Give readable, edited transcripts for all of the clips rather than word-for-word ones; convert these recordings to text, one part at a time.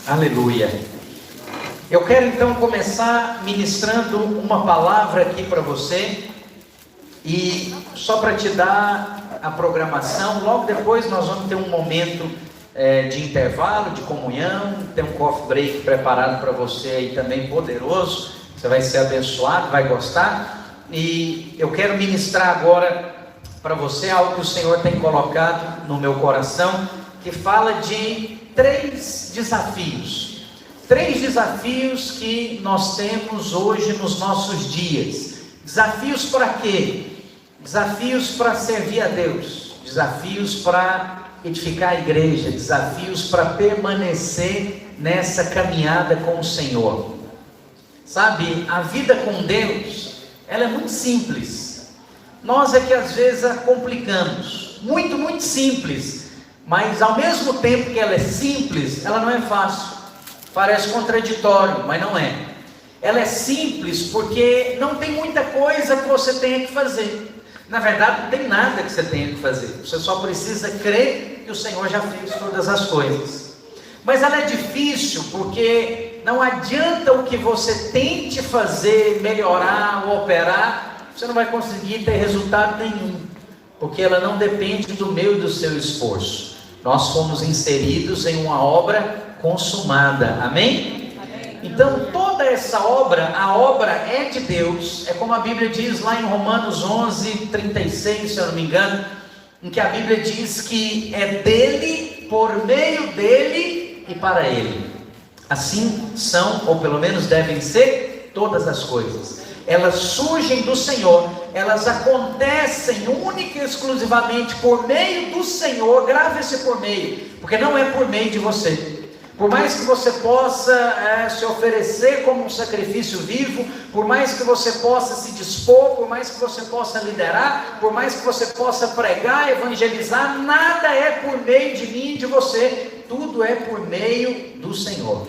Aleluia. Eu quero então começar ministrando uma palavra aqui para você. E só para te dar a programação, logo depois nós vamos ter um momento de intervalo, de comunhão. Tem um coffee break preparado para você aí também, poderoso. Você vai ser abençoado, vai gostar. E eu quero ministrar agora para você algo que o Senhor tem colocado no meu coração, que fala de três desafios. Três desafios que nós temos hoje nos nossos dias. Desafios para quê? Desafios para servir a Deus. Desafios para edificar a igreja. Desafios para permanecer nessa caminhada com o Senhor. Sabe, a vida com Deus, ela é muito simples. Nós é que às vezes a complicamos. Muito simples. Mas ao mesmo tempo que ela é simples, ela não é fácil. Parece contraditório, mas não é. Ela é simples porque não tem muita coisa que você tenha que fazer. Na verdade, não tem nada que você tenha que fazer. Você só precisa crer que o Senhor já fez todas as coisas. Mas ela é difícil porque não adianta o que você tente fazer, melhorar ou operar, você não vai conseguir ter resultado nenhum. Porque ela não depende do meu e do seu esforço. Nós fomos inseridos em uma obra consumada, amém? Amém? Então toda essa obra, a obra é de Deus, é como a Bíblia diz lá em Romanos 11:36, se eu não me engano, em que a Bíblia diz que é dele, por meio dele e para ele. Assim são, ou pelo menos devem ser, todas as coisas. Elas surgem do Senhor, elas acontecem única e exclusivamente por meio do Senhor. Grave esse por meio, porque não é por meio de você. Por mais que você possa se oferecer como um sacrifício vivo, por mais que você possa se dispor, por mais que você possa liderar, por mais que você possa pregar, evangelizar, nada é por meio de mim e de você, tudo é por meio do Senhor.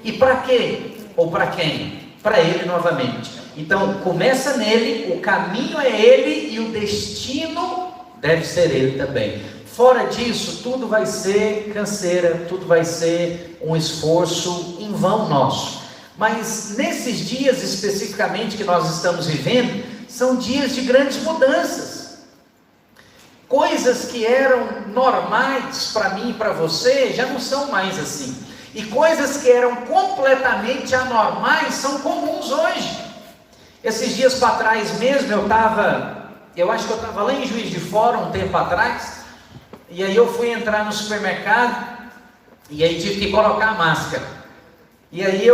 E para quê? Ou para quem? Para Ele novamente. Então começa nele, o caminho é Ele e o destino deve ser Ele também. Fora disso, tudo vai ser canseira, tudo vai ser um esforço em vão nosso. Mas nesses dias especificamente que nós estamos vivendo, são dias de grandes mudanças. Coisas que eram normais para mim e para você, já não são mais assim. E coisas que eram completamente anormais, são comuns hoje. Esses dias para trás mesmo, eu acho que eu estava lá em Juiz de Fora, um tempo atrás. E aí eu fui entrar no supermercado, e aí tive que colocar a máscara. E aí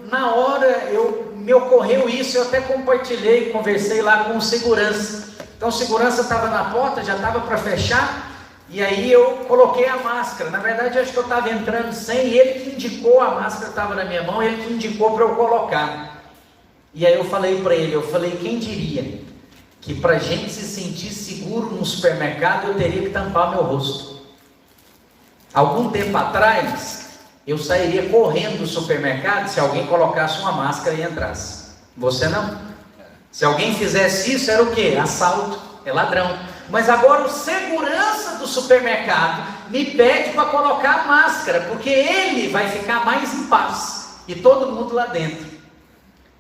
na hora, me ocorreu isso, eu até compartilhei, conversei lá com o segurança. Então o segurança estava na porta, já estava para fechar, e aí eu coloquei a máscara. Na verdade, eu acho que eu estava entrando sem, e ele que indicou, a máscara estava na minha mão, ele que indicou para eu colocar. E aí eu falei para ele, quem diria que para a gente se sentir seguro no supermercado, eu teria que tampar meu rosto. Algum tempo atrás, eu sairia correndo do supermercado se alguém colocasse uma máscara e entrasse. Você não. Se alguém fizesse isso, era o quê? Assalto, é ladrão. Mas agora o segurança do supermercado me pede para colocar a máscara, porque ele vai ficar mais em paz, e todo mundo lá dentro.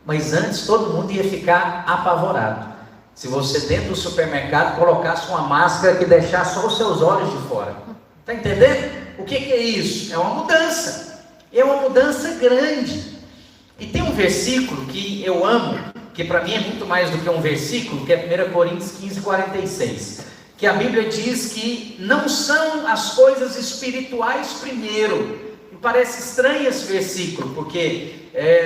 Mas antes todo mundo ia ficar apavorado. Se você dentro do supermercado colocasse uma máscara que deixasse só os seus olhos de fora. Está entendendo? O que é isso? É uma mudança. É uma mudança grande. E tem um versículo que eu amo, que para mim é muito mais do que um versículo, que é 1 Coríntios 15:46. Que a Bíblia diz que não são as coisas espirituais primeiro. E parece estranho esse versículo, porque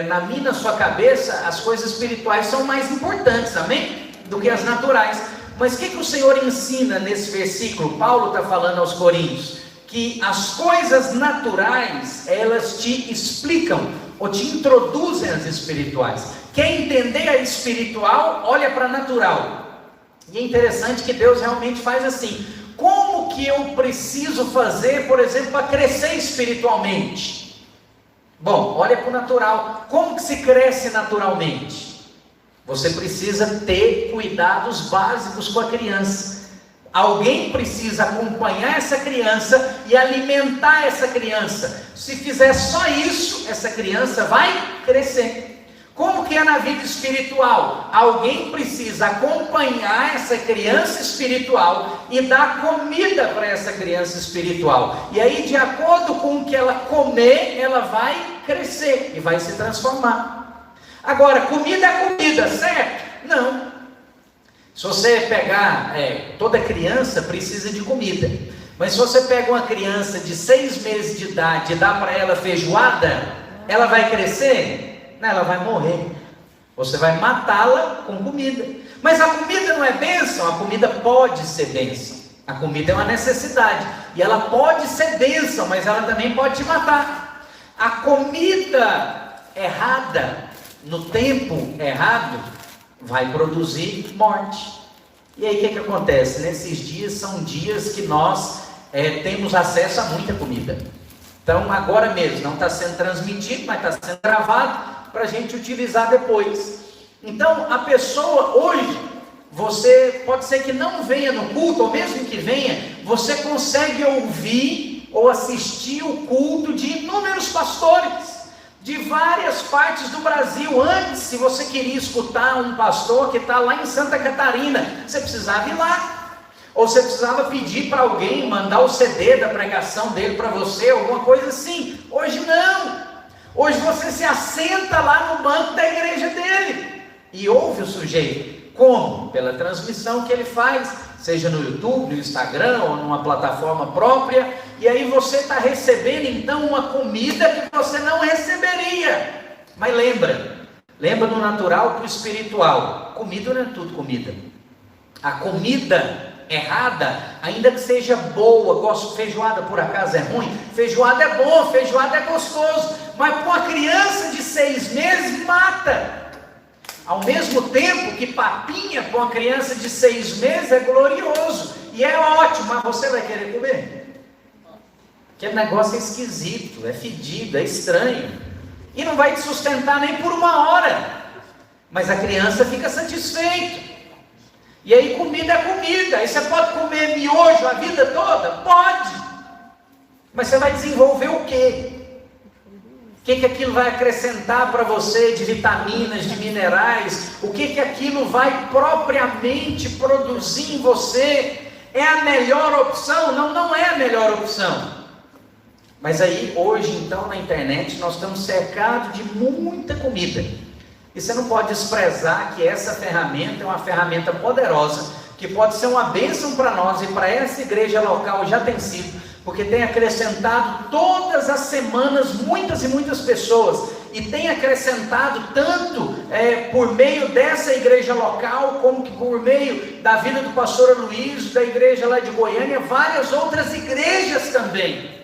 na sua cabeça as coisas espirituais são mais importantes, amém? Do que as naturais. Mas o que o Senhor ensina nesse versículo? Paulo está falando aos Coríntios que as coisas naturais, elas te explicam ou te introduzem às espirituais. Quer entender a espiritual, olha para a natural. E é interessante que Deus realmente faz assim. Como que eu preciso fazer, por exemplo, para crescer espiritualmente? Bom, olha para o natural. Como que se cresce naturalmente? Você precisa ter cuidados básicos com a criança. Alguém precisa acompanhar essa criança e alimentar essa criança. Se fizer só isso, essa criança vai crescer. Como que é na vida espiritual? Alguém precisa acompanhar essa criança espiritual e dar comida para essa criança espiritual. E aí, de acordo com o que ela comer, ela vai crescer e vai se transformar. Agora, comida é comida, certo? Não. Se você pegar, toda criança precisa de comida. Mas se você pega uma criança de 6 meses de idade e dá para ela feijoada, ela vai crescer? Não, ela vai morrer. Você vai matá-la com comida. Mas a comida não é bênção, a comida pode ser bênção. A comida é uma necessidade. E ela pode ser bênção, mas ela também pode te matar. A comida errada, no tempo errado, vai produzir morte. E aí o que acontece? Nesses dias são dias que nós temos acesso a muita comida. Então agora mesmo não está sendo transmitido, mas está sendo gravado para a gente utilizar depois. Então a pessoa hoje, você pode ser que não venha no culto, ou mesmo que venha, você consegue ouvir ou assistir o culto de inúmeros pastores de várias partes do Brasil. Antes, se você queria escutar um pastor que está lá em Santa Catarina, você precisava ir lá, ou você precisava pedir para alguém mandar o CD da pregação dele para você, alguma coisa assim. Hoje não. Hoje você se assenta lá no banco da igreja dele e ouve o sujeito. Como? Pela transmissão que ele faz, seja no YouTube, no Instagram ou numa plataforma própria. E aí você está recebendo então uma comida que você não receberia. Mas lembra do natural para o espiritual. Comida não é tudo comida. A comida errada, ainda que seja boa, gosto, feijoada por acaso é ruim? Feijoada é bom, feijoada é gostoso, mas para uma criança de 6 meses mata. Ao mesmo tempo que papinha para uma criança de 6 meses é glorioso e é ótimo, mas você vai querer comer? Aquele negócio é esquisito, é fedido, é estranho e não vai te sustentar nem por 1 hora, mas a criança fica satisfeita. E aí comida é comida. Aí você pode comer miojo a vida toda? Pode, mas você vai desenvolver o quê? O que aquilo vai acrescentar para você de vitaminas, de minerais? O que aquilo vai propriamente produzir em você? É a melhor opção? Não, não é a melhor opção. Mas aí hoje então na internet nós estamos cercados de muita comida. E você não pode desprezar que essa ferramenta é uma ferramenta poderosa, que pode ser uma bênção para nós e para essa igreja local já tem sido, porque tem acrescentado todas as semanas muitas e muitas pessoas, e tem acrescentado tanto por meio dessa igreja local, como que por meio da vida do pastor Aloysio, da igreja lá de Goiânia, várias outras igrejas também.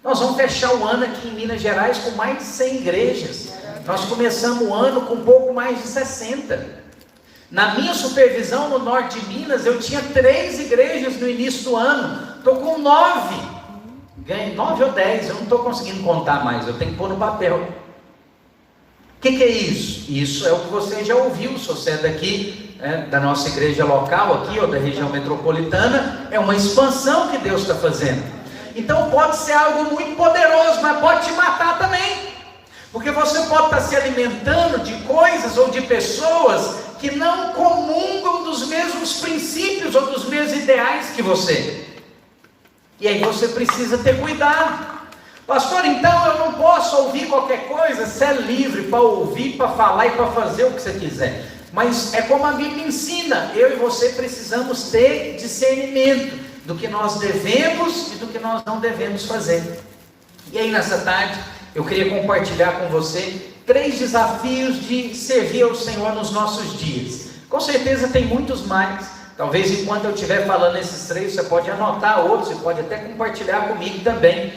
Nós vamos fechar o ano aqui em Minas Gerais com mais de 100 igrejas. Nós começamos o ano com um pouco mais de 60. Na minha supervisão no norte de Minas, eu tinha 3 igrejas no início do ano. Estou com 9. Ganhei 9 ou 10, eu não estou conseguindo contar mais, eu tenho que pôr no papel. O que é isso? Isso é o que você já ouviu, se você é daqui, da nossa igreja local aqui, ou da região metropolitana. É uma expansão que Deus está fazendo. Então pode ser algo muito poderoso, mas pode te matar também. Porque você pode estar se alimentando de coisas ou de pessoas que não comungam dos mesmos princípios ou dos mesmos ideais que você. E aí você precisa ter cuidado. Pastor, então eu não posso ouvir qualquer coisa? Você é livre para ouvir, para falar e para fazer o que você quiser. Mas é como a Bíblia ensina, eu e você precisamos ter discernimento do que nós devemos e do que nós não devemos fazer. E aí nessa tarde, eu queria compartilhar com você 3 desafios de servir ao Senhor nos nossos dias. Com certeza tem muitos mais. Talvez enquanto eu estiver falando esses 3, você pode anotar outros, você pode até compartilhar comigo também.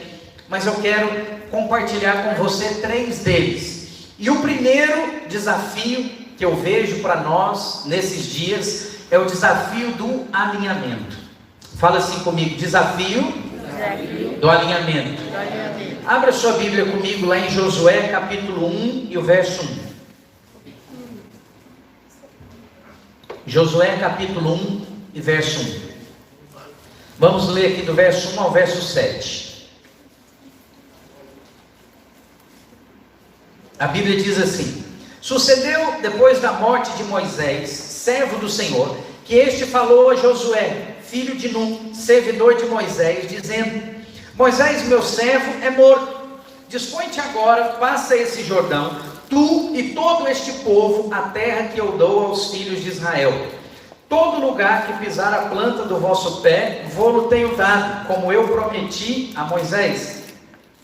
Mas eu quero compartilhar com você 3 deles. E o primeiro desafio que eu vejo para nós nesses dias é o desafio do alinhamento. Fala assim comigo, desafio do alinhamento. Abra sua Bíblia comigo lá em Josué capítulo 1 e o verso 1. Josué capítulo 1 e verso 1. Vamos ler aqui do verso 1 ao verso 7. A Bíblia diz assim: sucedeu depois da morte de Moisés, servo do Senhor, que este falou a Josué, filho de Num, servidor de Moisés, dizendo: Moisés, meu servo, é morto. Dispõe-te agora, passa esse Jordão, tu e todo este povo, a terra que eu dou aos filhos de Israel. Todo lugar que pisar a planta do vosso pé, vou-lo tenho dado, como eu prometi a Moisés,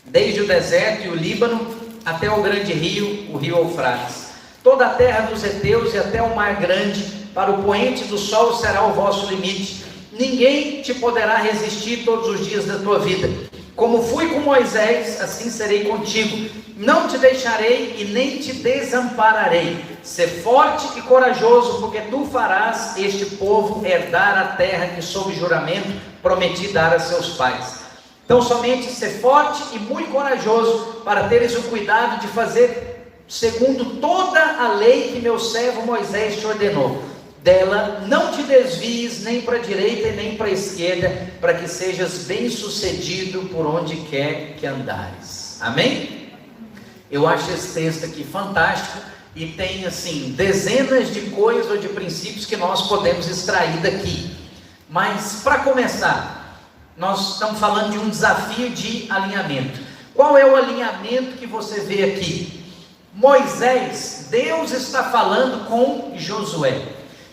desde o deserto e o Líbano, até o grande rio, o rio Eufrates. Toda a terra dos heteus e até o mar grande, para o poente do sol será o vosso limite. Ninguém te poderá resistir todos os dias da tua vida. Como fui com Moisés, assim serei contigo. Não te deixarei e nem te desampararei. Sê forte e corajoso, porque tu farás este povo herdar a terra que sob juramento prometi dar a seus pais. Então somente ser forte e muito corajoso, para teres o cuidado de fazer segundo toda a lei que meu servo Moisés te ordenou. Dela não te desvies nem para a direita e nem para a esquerda, para que sejas bem sucedido por onde quer que andares. Amém? Eu acho esse texto aqui fantástico e tem assim dezenas de coisas ou de princípios que nós podemos extrair daqui. Mas para começar, nós estamos falando de um desafio de alinhamento. Qual é o alinhamento que você vê aqui? Moisés, Deus está falando com Josué.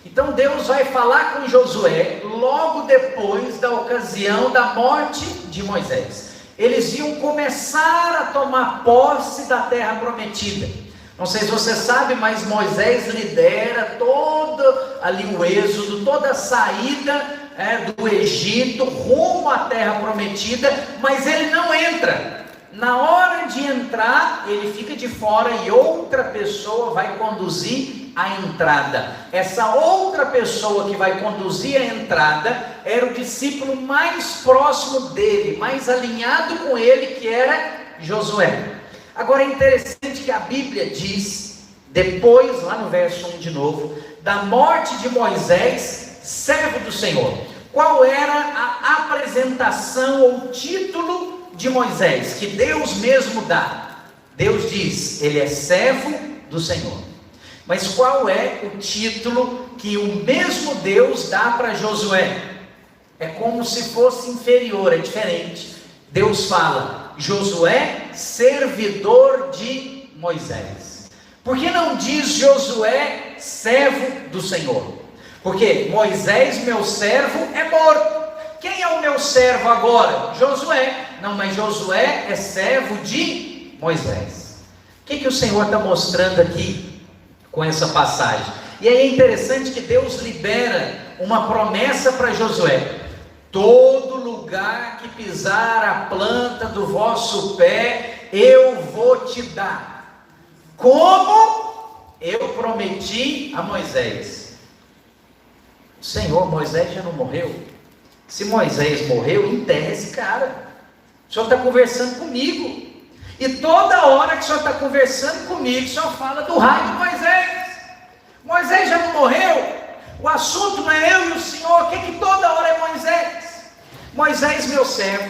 Então Deus vai falar com Josué logo depois da ocasião da morte de Moisés. Eles iam começar a tomar posse da terra prometida. Não sei se você sabe, mas Moisés lidera todo ali o êxodo, toda a saída do Egito rumo à terra prometida, mas ele não entra. Na hora de entrar, ele fica de fora e outra pessoa vai conduzir a entrada. Essa outra pessoa que vai conduzir a entrada era o discípulo mais próximo dele, mais alinhado com ele, que era Josué. Agora é interessante que a Bíblia diz, depois, lá no verso 1 de novo, da morte de Moisés, servo do Senhor. Qual era a apresentação ou título de Moisés, que Deus mesmo dá? Deus diz, ele é servo do Senhor. Mas qual é o título que o mesmo Deus dá para Josué? É como se fosse inferior, é diferente. Deus fala, Josué, servidor de Moisés. Por que não diz Josué, servo do Senhor? Porque Moisés, meu servo, é morto. Quem é o meu servo agora? Josué. Não, mas Josué é servo de Moisés. O que o Senhor está mostrando aqui com essa passagem? E aí é interessante que Deus libera uma promessa para Josué: todo lugar que pisar a planta do vosso pé, eu vou te dar, como eu prometi a Moisés. Senhor, Moisés já não morreu? Se Moisés morreu, enterra esse cara. O Senhor está conversando comigo, e toda hora que o Senhor está conversando comigo, o Senhor fala do raio de Moisés. Moisés já não morreu? O assunto não é eu e o Senhor. O que toda hora é Moisés? Moisés, meu servo,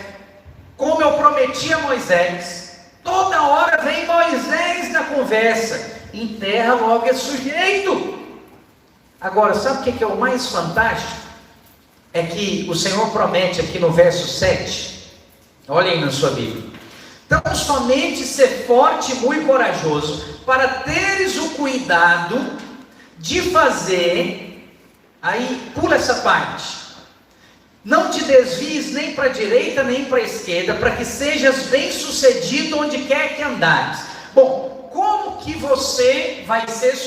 como eu prometi a Moisés, toda hora vem Moisés na conversa. Enterra logo esse sujeito. Agora, sabe o que é o mais fantástico? É que o Senhor promete aqui no verso 7, olha aí na sua Bíblia: então somente ser forte e muito corajoso, para teres o cuidado de fazer, aí pula essa parte, não te desvies nem para a direita nem para a esquerda, para que sejas bem sucedido onde quer que andares. Bom, como que você vai ser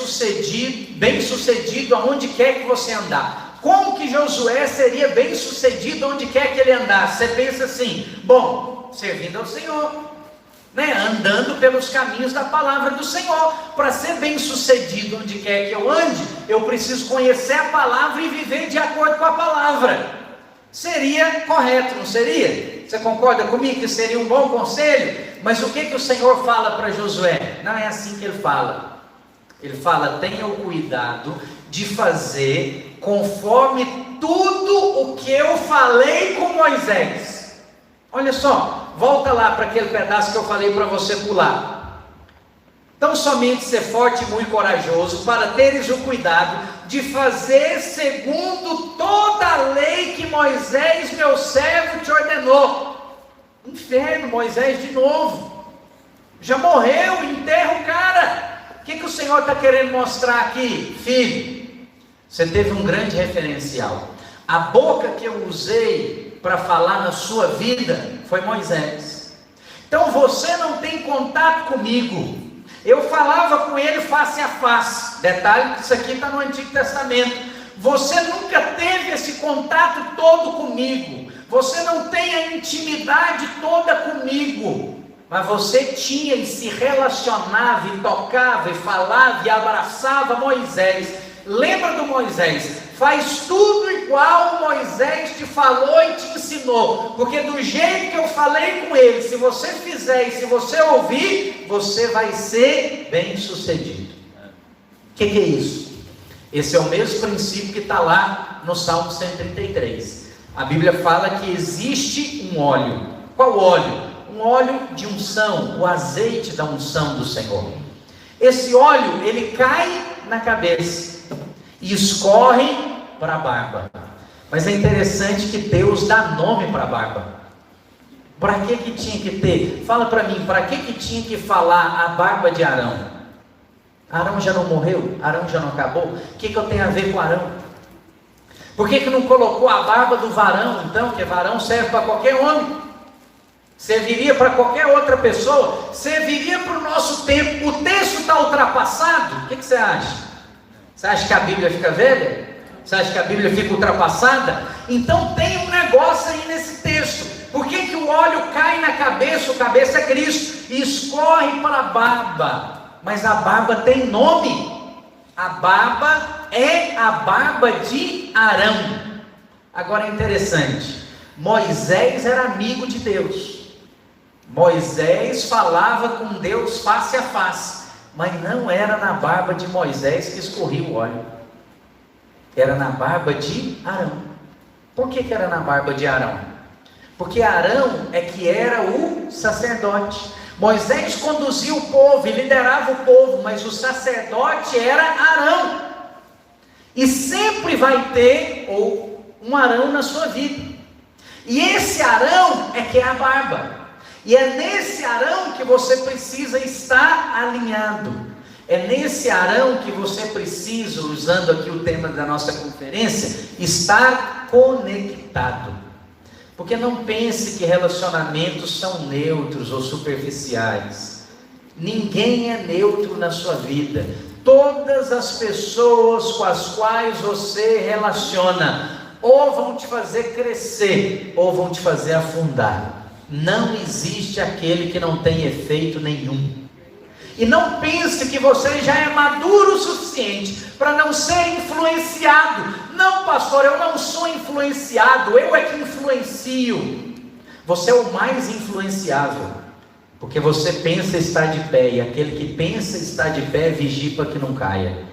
bem sucedido aonde quer que você andar? Como que Josué seria bem sucedido onde quer que ele andasse? Você pensa assim, bom, servindo ao Senhor, andando pelos caminhos da palavra do Senhor. Para ser bem sucedido onde quer que eu ande, eu preciso conhecer a palavra e viver de acordo com a palavra. Seria correto, não seria? Você concorda comigo que seria um bom conselho? Mas o que o Senhor fala para Josué? Não é assim que ele fala. Ele fala, tenha o cuidado de fazer conforme tudo o que eu falei com Moisés. Olha só, volta lá para aquele pedaço que eu falei para você pular. Tão somente ser forte e muito corajoso, para teres o cuidado de fazer segundo toda a lei que Moisés, meu servo, te ordenou. Inferno, Moisés de novo. Já morreu, enterra o cara. O que o Senhor está querendo mostrar aqui? Filho, você teve um grande referencial. A boca que eu usei para falar na sua vida foi Moisés. Então você não tem contato comigo. Eu falava com ele face a face. Detalhe que isso aqui está no Antigo Testamento. Você nunca teve esse contato todo comigo. Você não tem a intimidade toda comigo. Mas você tinha e se relacionava e tocava e falava e abraçava Moisés. Lembra do Moisés? Faz tudo igual Moisés te falou e te ensinou. Porque do jeito que eu falei com ele, se você fizer e se você ouvir, você vai ser bem sucedido. O que é isso? Esse é o mesmo princípio que está lá no Salmo 133. A Bíblia fala que existe um óleo. Qual óleo? Um óleo de unção, o azeite da unção do Senhor. Esse óleo, ele cai na cabeça e escorre para a barba. Mas é interessante que Deus dá nome para a barba. Para que tinha que ter? Fala para mim, para que tinha que falar a barba de Arão? Arão já não morreu? Arão já não acabou? O que eu tenho a ver com Arão? Por que não colocou a barba do varão, então? Que varão serve para qualquer homem. Serviria para qualquer outra pessoa, serviria para o nosso tempo. O texto está ultrapassado? O que você acha? Você acha que a Bíblia fica velha? Você acha que a Bíblia fica ultrapassada? Então tem um negócio aí nesse texto. Por que o óleo cai na cabeça? O cabeça é Cristo, e escorre para a barba. Mas a barba tem nome. A barba é a barba de Arão. Agora é interessante, Moisés era amigo de Deus. Moisés falava com Deus face a face, mas não era na barba de Moisés que escorria o óleo, era na barba de Arão. Por que era na barba de Arão? Porque Arão é que era o sacerdote. Moisés conduzia o povo e liderava o povo, mas o sacerdote era Arão. E sempre vai ter um Arão na sua vida, e esse Arão é que é a barba. E é nesse Arão que você precisa estar alinhado. É nesse Arão que você precisa, usando aqui o tema da nossa conferência, estar conectado. Porque não pense que relacionamentos são neutros ou superficiais. Ninguém é neutro na sua vida. Todas as pessoas com as quais você relaciona, ou vão te fazer crescer, ou vão te fazer afundar. Não existe aquele que não tem efeito nenhum. E não pense que você já é maduro o suficiente para não ser influenciado. Não, pastor, eu não sou influenciado, eu é que influencio. Você é o mais influenciável, porque você pensa estar de pé, e aquele que pensa estar de pé vigia para que não caia.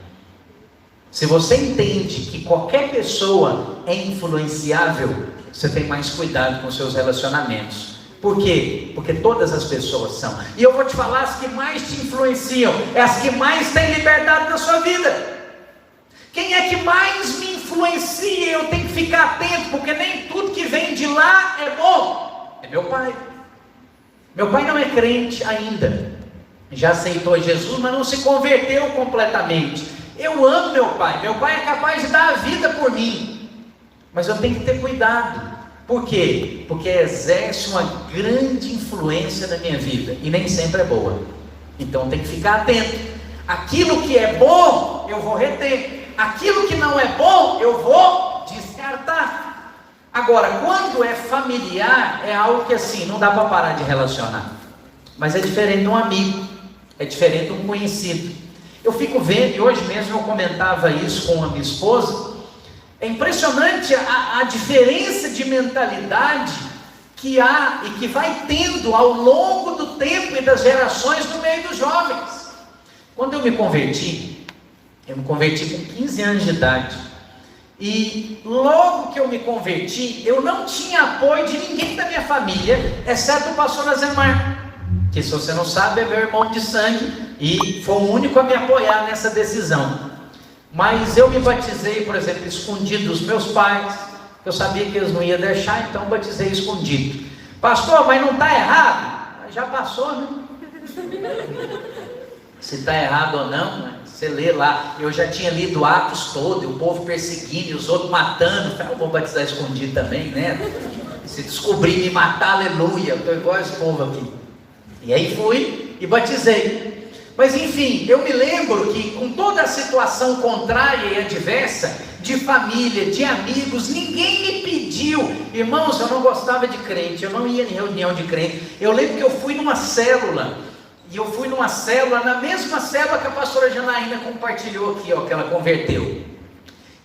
Se você entende que qualquer pessoa é influenciável, você tem mais cuidado com seus relacionamentos. Por quê? Porque todas as pessoas são. E eu vou te falar, as que mais te influenciam é as que mais têm liberdade na sua vida. Quem é que mais me influencia? Eu tenho que ficar atento, porque nem tudo que vem de lá é bom. É meu pai. Meu pai não é crente ainda. Já aceitou Jesus, mas não se converteu completamente. Eu amo meu pai. Meu pai é capaz de dar a vida por mim. Mas eu tenho que ter cuidado. Por quê? Porque exerce uma grande influência na minha vida, e nem sempre é boa. Então tem que ficar atento. Aquilo que é bom, eu vou reter. Aquilo que não é bom, eu vou descartar. Agora, quando é familiar, é algo que assim, não dá para parar de relacionar. Mas é diferente de um amigo, é diferente de um conhecido. Eu fico vendo, e hoje mesmo eu comentava isso com a minha esposa. É impressionante a diferença de mentalidade que há e que vai tendo ao longo do tempo e das gerações no meio dos jovens. Quando eu me converti com 15 anos de idade. E logo que eu me converti, eu não tinha apoio de ninguém da minha família, exceto o pastor Azemar, que, se você não sabe, é meu irmão de sangue e foi o único a me apoiar nessa decisão. Mas eu me batizei, por exemplo, escondido dos meus pais. Eu sabia que eles não iam deixar, então batizei escondido. Pastor, mas não está errado? Já passou, né? Se está errado ou não, você lê lá. Eu já tinha lido Atos todo, e o povo perseguindo, e os outros matando. Eu vou batizar escondido também, né? Se descobrir me matar, aleluia. Eu estou igual a esse povo aqui. E aí fui e batizei. Mas enfim, eu me lembro que com toda a situação contrária e adversa, de família, de amigos, ninguém me pediu. Irmãos, eu não gostava de crente, eu não ia em reunião de crente. Eu lembro que eu fui numa célula, e eu fui numa célula, na mesma célula que a pastora Janaína compartilhou aqui, ó, que ela converteu.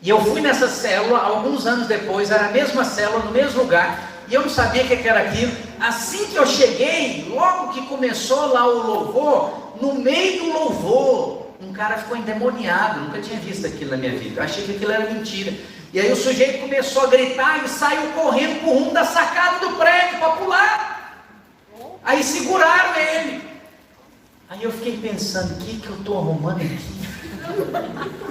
E eu fui nessa célula, alguns anos depois, era a mesma célula, no mesmo lugar, e eu não sabia o que era aquilo. Assim que eu cheguei, logo que começou lá o louvor, no meio do louvor, um cara ficou endemoniado. Nunca tinha visto aquilo na minha vida, eu achei que aquilo era mentira. E aí o sujeito começou a gritar e saiu correndo pro rumo da sacada do prédio para pular. Aí seguraram ele. Aí eu fiquei pensando, o que eu estou arrumando aqui?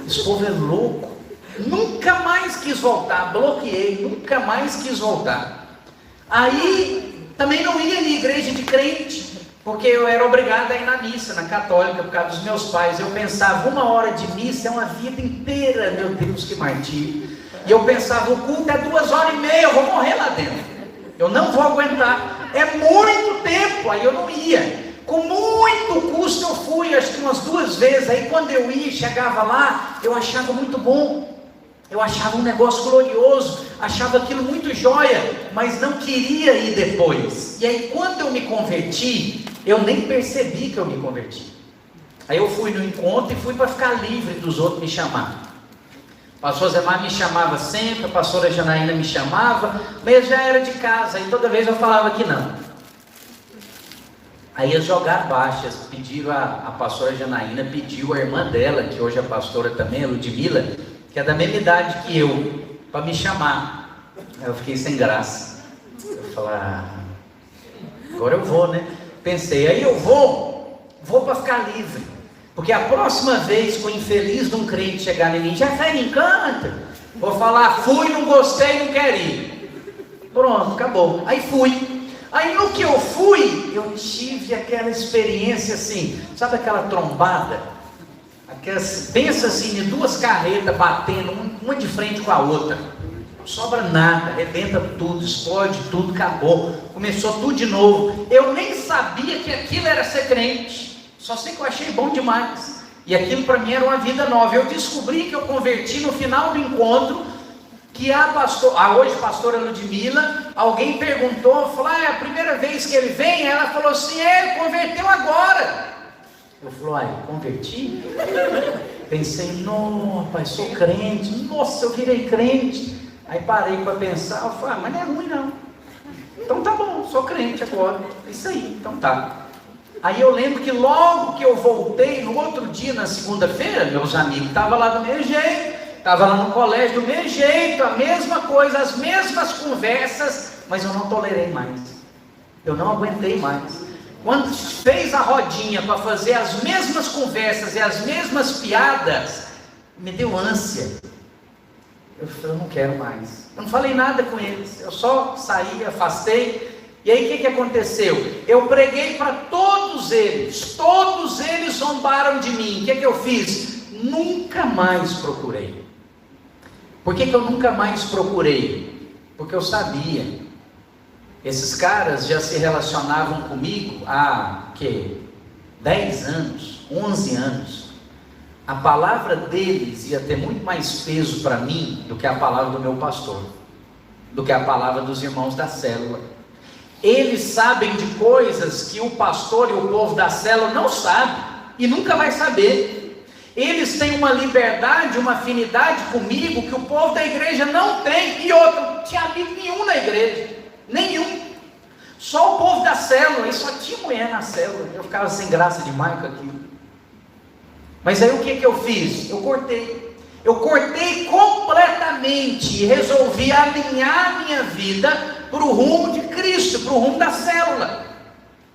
Esse povo é louco. Nunca mais quis voltar, bloqueei, nunca mais quis voltar. Aí também não ia em igreja de crente, porque eu era obrigado a ir na missa, na católica, por causa dos meus pais. Eu pensava, 1 hora de missa é uma vida inteira, meu Deus, que martírio. E eu pensava, o culto é 2h30, eu vou morrer lá dentro, eu não vou aguentar, é muito tempo. Aí eu não ia. Com muito custo eu fui, acho que umas 2 vezes. Aí quando eu ia, chegava lá, eu achava muito bom, eu achava um negócio glorioso, achava aquilo muito jóia, mas não queria ir depois. E aí quando eu me converti, eu nem percebi que eu me converti. Aí eu fui no encontro e fui para ficar livre dos outros me chamar. O pastor Zemar me chamava sempre, a pastora Janaína me chamava, mas eu já era de casa, e toda vez eu falava que não. Aí eles jogaram baixas, pediram a pastora Janaína, pediu a irmã dela, que hoje é pastora também, a Ludmila, que é da mesma idade que eu, para me chamar. Aí eu fiquei sem graça. Eu falei, agora eu vou, né? Pensei, aí eu vou para ficar livre. Porque a próxima vez que o infeliz de um crente chegar em mim, já sai, me encanta. Vou falar, fui, não gostei, não quero ir. Pronto, acabou. Aí fui. Aí no que eu fui, eu tive aquela experiência assim, sabe aquela trombada? Pensa assim, em 2 carretas batendo, uma de frente com a outra. Não sobra nada, arrebenta tudo, explode tudo, acabou. Começou tudo de novo. Eu nem sabia que aquilo era ser crente. Só sei que eu achei bom demais. E aquilo para mim era uma vida nova. Eu descobri que eu converti no final do encontro, que hoje pastora Ludmila, alguém perguntou, falou, é a primeira vez que ele vem? Ela falou assim, ele converteu agora. Eu falei, converti? Pensei, não, pai, sou crente, nossa, eu virei crente. Aí parei para pensar, eu falei, mas não é ruim não. Então tá bom, sou crente agora, é isso aí, então tá. Aí eu lembro que logo que eu voltei, no outro dia, na segunda-feira, meus amigos estavam lá do mesmo jeito, estavam lá no colégio do mesmo jeito, a mesma coisa, as mesmas conversas, mas eu não tolerei mais, eu não aguentei mais. Quando fez a rodinha para fazer as mesmas conversas e as mesmas piadas, me deu ânsia. Eu falei, eu não quero mais. Eu não falei nada com eles, eu só saí, afastei. E aí o que aconteceu? Eu preguei para todos eles zombaram de mim. O que eu fiz? Nunca mais procurei. Por que eu nunca mais procurei? Porque eu sabia. Esses caras já se relacionavam comigo há 10 anos, 11 anos. A palavra deles ia ter muito mais peso para mim do que a palavra do meu pastor, do que a palavra dos irmãos da célula. Eles sabem de coisas que o pastor e o povo da célula não sabem e nunca vai saber. Eles têm uma liberdade, uma afinidade comigo que o povo da igreja não tem. E outro, não tinha amigo nenhum na igreja, nenhum. Só o povo da célula, e só tinha mulher na célula. Eu ficava sem graça demais com aquilo. Mas aí o que eu fiz? Eu cortei. Eu cortei completamente e resolvi alinhar minha vida para o rumo de Cristo, para o rumo da célula.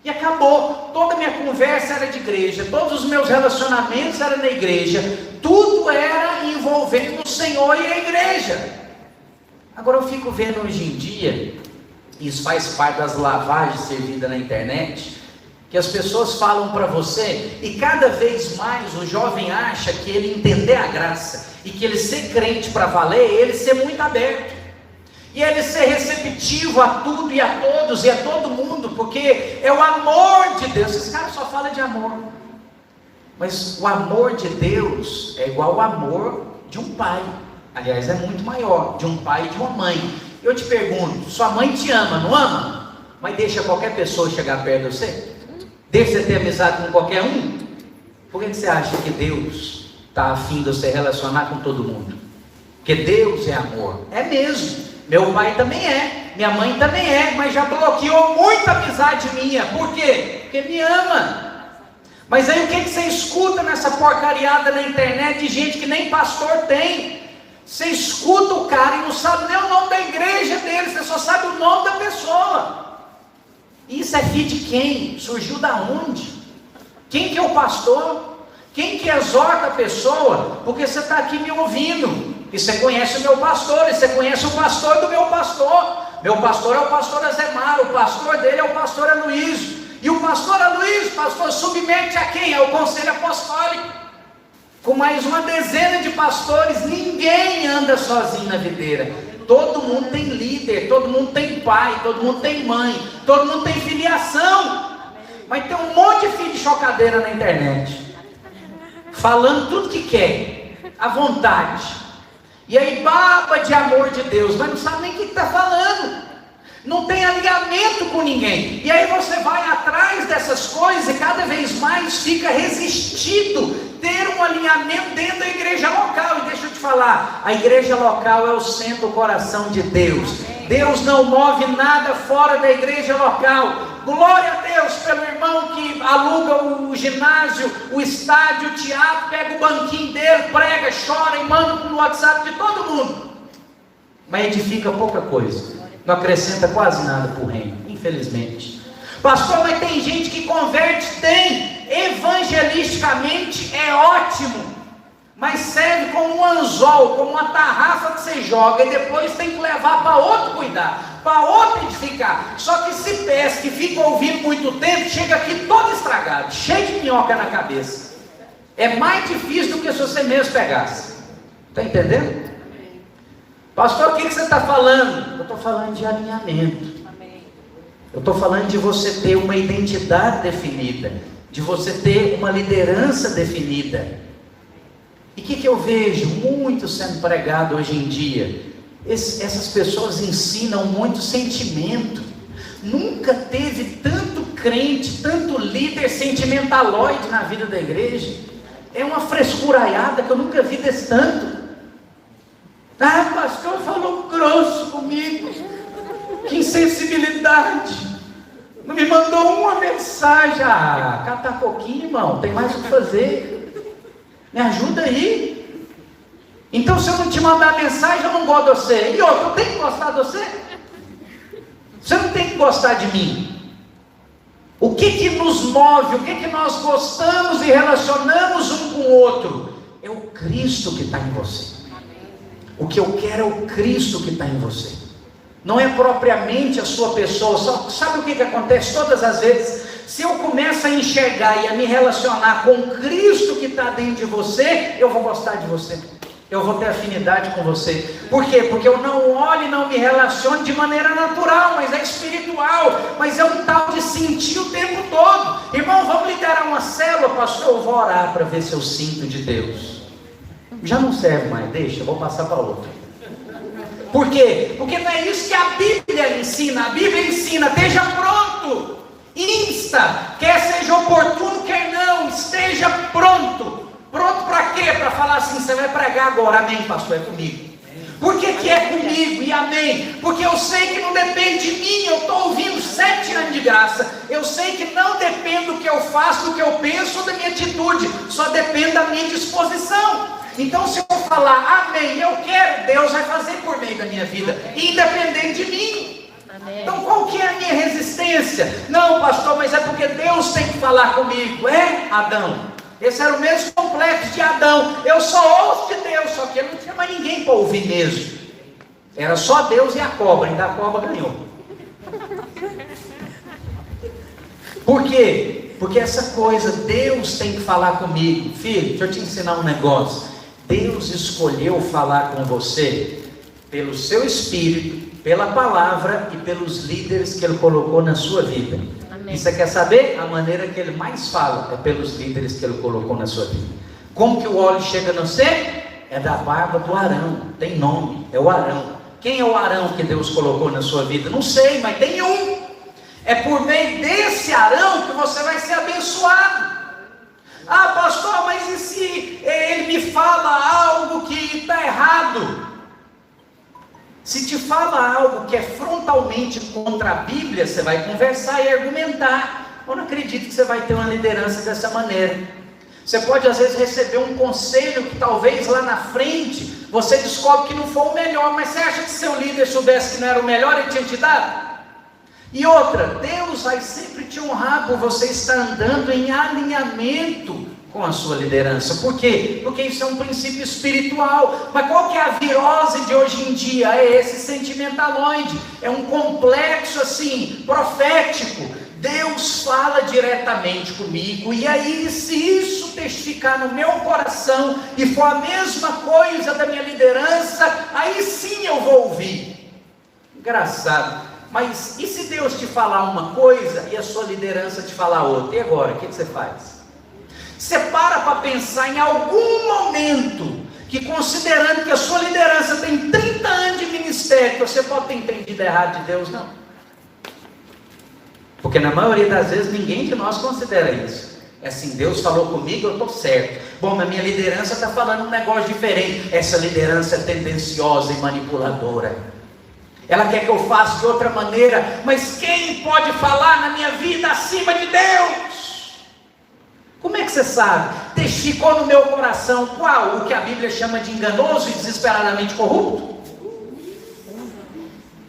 E acabou. Toda a minha conversa era de igreja, todos os meus relacionamentos eram na igreja, tudo era envolvendo o Senhor e a igreja. Agora eu fico vendo hoje em dia, isso faz parte das lavagens servidas na internet, que as pessoas falam para você, e cada vez mais o jovem acha que ele entender a graça, e que ele ser crente para valer, é ele ser muito aberto, e ele ser receptivo a tudo e a todos, e a todo mundo, porque é o amor de Deus. Esses caras só falam de amor, mas o amor de Deus é igual ao amor de um pai, aliás é muito maior, de um pai e de uma mãe. Eu te pergunto, sua mãe te ama, não ama? Mas deixa qualquer pessoa chegar perto de você? Deixa você ter amizade com qualquer um? Por que você acha que Deus está afim de você relacionar com todo mundo? Porque Deus é amor. É mesmo. Meu pai também é, minha mãe também é, mas já bloqueou muita amizade minha. Por quê? Porque me ama. Mas aí o que você escuta nessa porcariada na internet de gente que nem pastor tem? Você escuta o cara e não sabe nem o nome da igreja dele, você só sabe o nome da pessoa. Isso é filho de quem? Surgiu da onde? Quem que é o pastor? Quem que exorta a pessoa? Porque você está aqui me ouvindo, e você conhece o meu pastor, e você conhece o pastor do meu pastor. Meu pastor é o pastor Azemar, o pastor dele é o pastor Aloysio. E o pastor Aloysio, pastor, submete a quem? Ao conselho apostólico. Com mais uma dezena de pastores, ninguém anda sozinho na videira. Todo mundo tem líder, todo mundo tem pai, todo mundo tem mãe, todo mundo tem filiação. Mas tem um monte de filho de chocadeira na internet, falando tudo que quer, à vontade. E aí baba de amor de Deus, mas não sabe nem o que está falando. Não tem alinhamento com ninguém. E aí você vai atrás dessas coisas e cada vez mais fica resistido ter um alinhamento dentro da igreja local. E deixa eu te falar, a igreja local é o centro do coração de Deus. Deus não move nada fora da igreja local. Glória a Deus pelo irmão que aluga o ginásio, o estádio, o teatro, pega o banquinho dele, prega, chora e manda no WhatsApp de todo mundo. Mas edifica pouca coisa, não acrescenta quase nada para o reino, infelizmente. Pastor, mas tem gente que converte? Tem. Evangelisticamente é ótimo, mas serve como um anzol, como uma tarrafa que você joga e depois tem que levar para outro cuidar, para outro edificar. Só que se pesca e fica ouvindo muito tempo, chega aqui todo estragado, cheio de minhoca na cabeça. É mais difícil do que se você mesmo pegasse. Está entendendo? Pastor, o que você está falando? Eu estou falando de alinhamento. Eu estou falando de você ter uma identidade definida, de você ter uma liderança definida. E o que eu vejo muito sendo pregado hoje em dia? Essas pessoas ensinam muito sentimento. Nunca teve tanto crente, tanto líder sentimentaloide na vida da igreja. É uma frescuraiada que eu nunca vi desse tanto. Ah, pastor falou grosso comigo, que insensibilidade, não me mandou uma mensagem. Ah, cata coquinho, irmão, tem mais o que fazer, me ajuda aí. Então se eu não te mandar mensagem, eu não gosto de você. E outro, eu tenho que gostar de você? Você não tem que gostar de mim. O que nos move, o que nós gostamos e relacionamos um com o outro? É o Cristo que está em você. O que eu quero é o Cristo que está em você. Não é propriamente a sua pessoa. Só, sabe o que acontece todas as vezes? Se eu começo a enxergar e a me relacionar com o Cristo que está dentro de você, eu vou gostar de você. Eu vou ter afinidade com você. Por quê? Porque eu não olho e não me relaciono de maneira natural, mas é espiritual. Mas é um tal de sentir o tempo todo. Irmão, vamos liderar uma célula, pastor? Eu vou orar para ver se eu sinto de Deus. Já não serve mais, deixa, eu vou passar para outra. Por quê? Porque não é isso que a Bíblia ensina. A Bíblia ensina, esteja pronto, insta, quer seja oportuno, quer não, esteja pronto. Pronto para quê? Para falar assim, você vai pregar agora, amém pastor, é comigo. Por que é comigo e amém? Porque eu sei que não depende de mim, eu estou ouvindo 7 anos de graça. Eu sei que não depende do que eu faço, do que eu penso ou da minha atitude, só depende da minha disposição. Então, se eu falar amém, eu quero, Deus vai fazer por meio da minha vida, independente de mim. Amém. Então, qual que é a minha resistência? Não, pastor, mas é porque Deus tem que falar comigo. Adão. Esse era o mesmo complexo de Adão. Eu só ouço de Deus, só que ele não tinha mais ninguém para ouvir mesmo. Era só Deus e a cobra, ainda a cobra ganhou. Por quê? Porque essa coisa, Deus tem que falar comigo. Filho, deixa eu te ensinar um negócio. Deus escolheu falar com você pelo seu espírito, pela palavra e pelos líderes que Ele colocou na sua vida. Amém. E você quer saber? A maneira que Ele mais fala é pelos líderes que Ele colocou na sua vida. Como que o óleo chega no você? É da barba do Arão. Tem nome, é o Arão. Quem é o Arão que Deus colocou na sua vida? Não sei, mas tem um. É por meio desse Arão que você vai ser abençoado. Ah, pastor, mas e se ele me fala algo que está errado? Se te fala algo que é frontalmente contra a Bíblia, você vai conversar e argumentar. Eu não acredito que você vai ter uma liderança dessa maneira. Você pode às vezes receber um conselho que talvez lá na frente você descobre que não foi o melhor, mas você acha que se seu líder soubesse que não era o melhor, ele tinha te dado? E outra, Deus vai sempre te honrar por você estar andando em alinhamento com a sua liderança. Por quê? Porque isso é um princípio espiritual. Mas qual que é a virose de hoje em dia? É esse sentimentaloide. É um complexo assim, profético. Deus fala diretamente comigo, e aí se isso testificar no meu coração, e for a mesma coisa da minha liderança, aí sim eu vou ouvir. Engraçado. Mas e se Deus te falar uma coisa e a sua liderança te falar outra? E agora, o que você faz? Você para pensar em algum momento que, considerando que a sua liderança tem 30 anos de ministério, você pode ter entendido errado de Deus? Não. Porque na maioria das vezes ninguém de nós considera isso. É assim, Deus falou comigo, eu estou certo. Bom, mas minha liderança está falando um negócio diferente. Essa liderança é tendenciosa e manipuladora. Ela quer que eu faça de outra maneira. Mas quem pode falar na minha vida acima de Deus? Como é que você sabe? Testificou no meu coração qual? O que a Bíblia chama de enganoso e desesperadamente corrupto?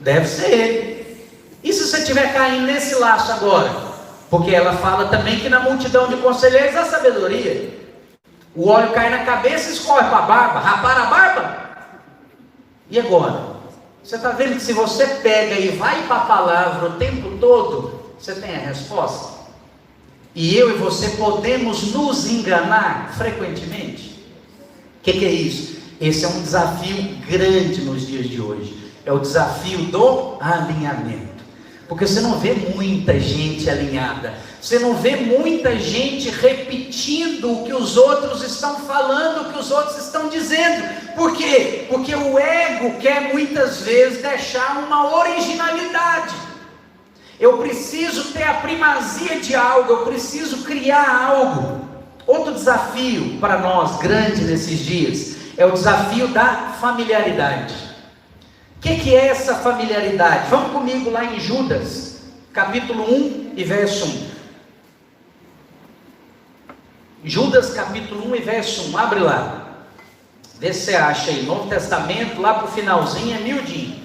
Deve ser ele. E se você estiver caindo nesse laço agora? Porque ela fala também que na multidão de conselheiros há sabedoria. O óleo cai na cabeça e escorre para a barba. Rapar a barba? E agora? Você está vendo que se você pega e vai para a palavra o tempo todo, você tem a resposta? E eu e você podemos nos enganar frequentemente? O que é isso? Esse é um desafio grande nos dias de hoje. É o desafio do alinhamento. Porque você não vê muita gente alinhada. Você não vê muita gente repetindo o que os outros estão falando, o que os outros estão dizendo. Por quê? Porque o ego quer muitas vezes deixar uma originalidade. Eu preciso ter a primazia de algo, eu preciso criar algo. Outro desafio para nós, grande nesses dias, é o desafio da familiaridade. O que é essa familiaridade? Vamos comigo lá em Judas, capítulo 1 e verso 1. Judas, capítulo 1 e verso 1. Abre lá. Vê se você acha aí. Novo Testamento, lá para o finalzinho, é miudinho.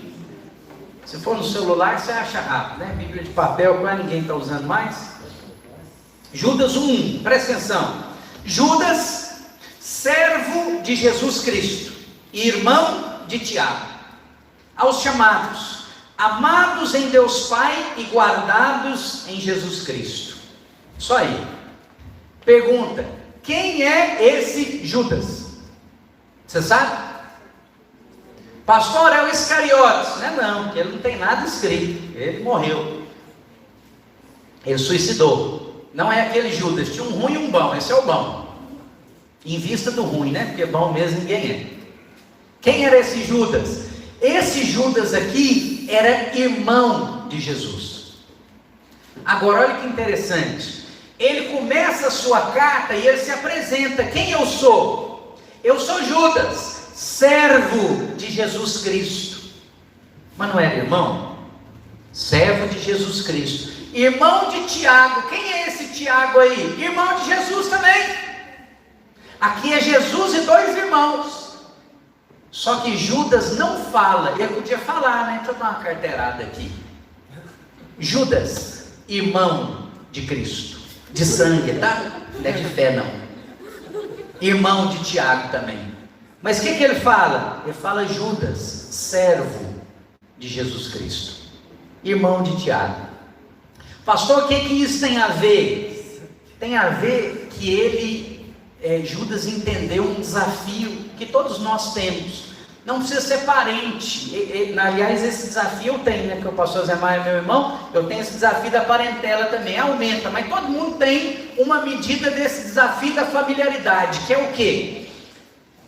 Se for no celular, você acha rápido, né? Bíblia de papel, quase ninguém está usando mais. Judas 1, presta atenção. Judas, servo de Jesus Cristo, e irmão de Tiago. Aos chamados, amados em Deus Pai e guardados em Jesus Cristo. Só aí. Pergunta: quem é esse Judas? Você sabe? Pastor, é o Iscariotes. Não, porque ele não tem nada escrito. Ele morreu. Ele suicidou. Não é aquele Judas. Tinha um ruim e um bom. Esse é o bom. Em vista do ruim, né? Porque bom mesmo ninguém é. Quem era esse Judas? Esse Judas aqui era irmão de Jesus. Agora olha que interessante. Ele começa a sua carta e ele se apresenta. Quem eu sou? Eu sou Judas, servo de Jesus Cristo. Mas não era irmão? Servo de Jesus Cristo. Irmão de Tiago. Quem é esse Tiago aí? Irmão de Jesus também. Aqui é Jesus e dois irmãos. Só que Judas não fala. Ele podia falar, né? Deixa eu dar uma carteirada aqui. Judas, irmão de Cristo, de sangue, tá? Não é de fé, não. Irmão de Tiago também. Mas o que ele fala? Ele fala Judas, servo de Jesus Cristo, irmão de Tiago. Pastor, o que isso tem a ver? Tem a ver que Judas entendeu um desafio que todos nós temos. Não precisa ser parente. Aliás, esse desafio eu tenho, né? Porque o pastor Zé Maia é meu irmão. Eu tenho esse desafio da parentela também. Aumenta, mas todo mundo tem uma medida desse desafio da familiaridade, que é o quê?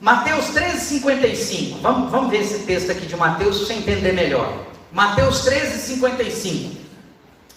Mateus 13,55. Vamos ver esse texto aqui de Mateus para você entender melhor. Mateus 13,55.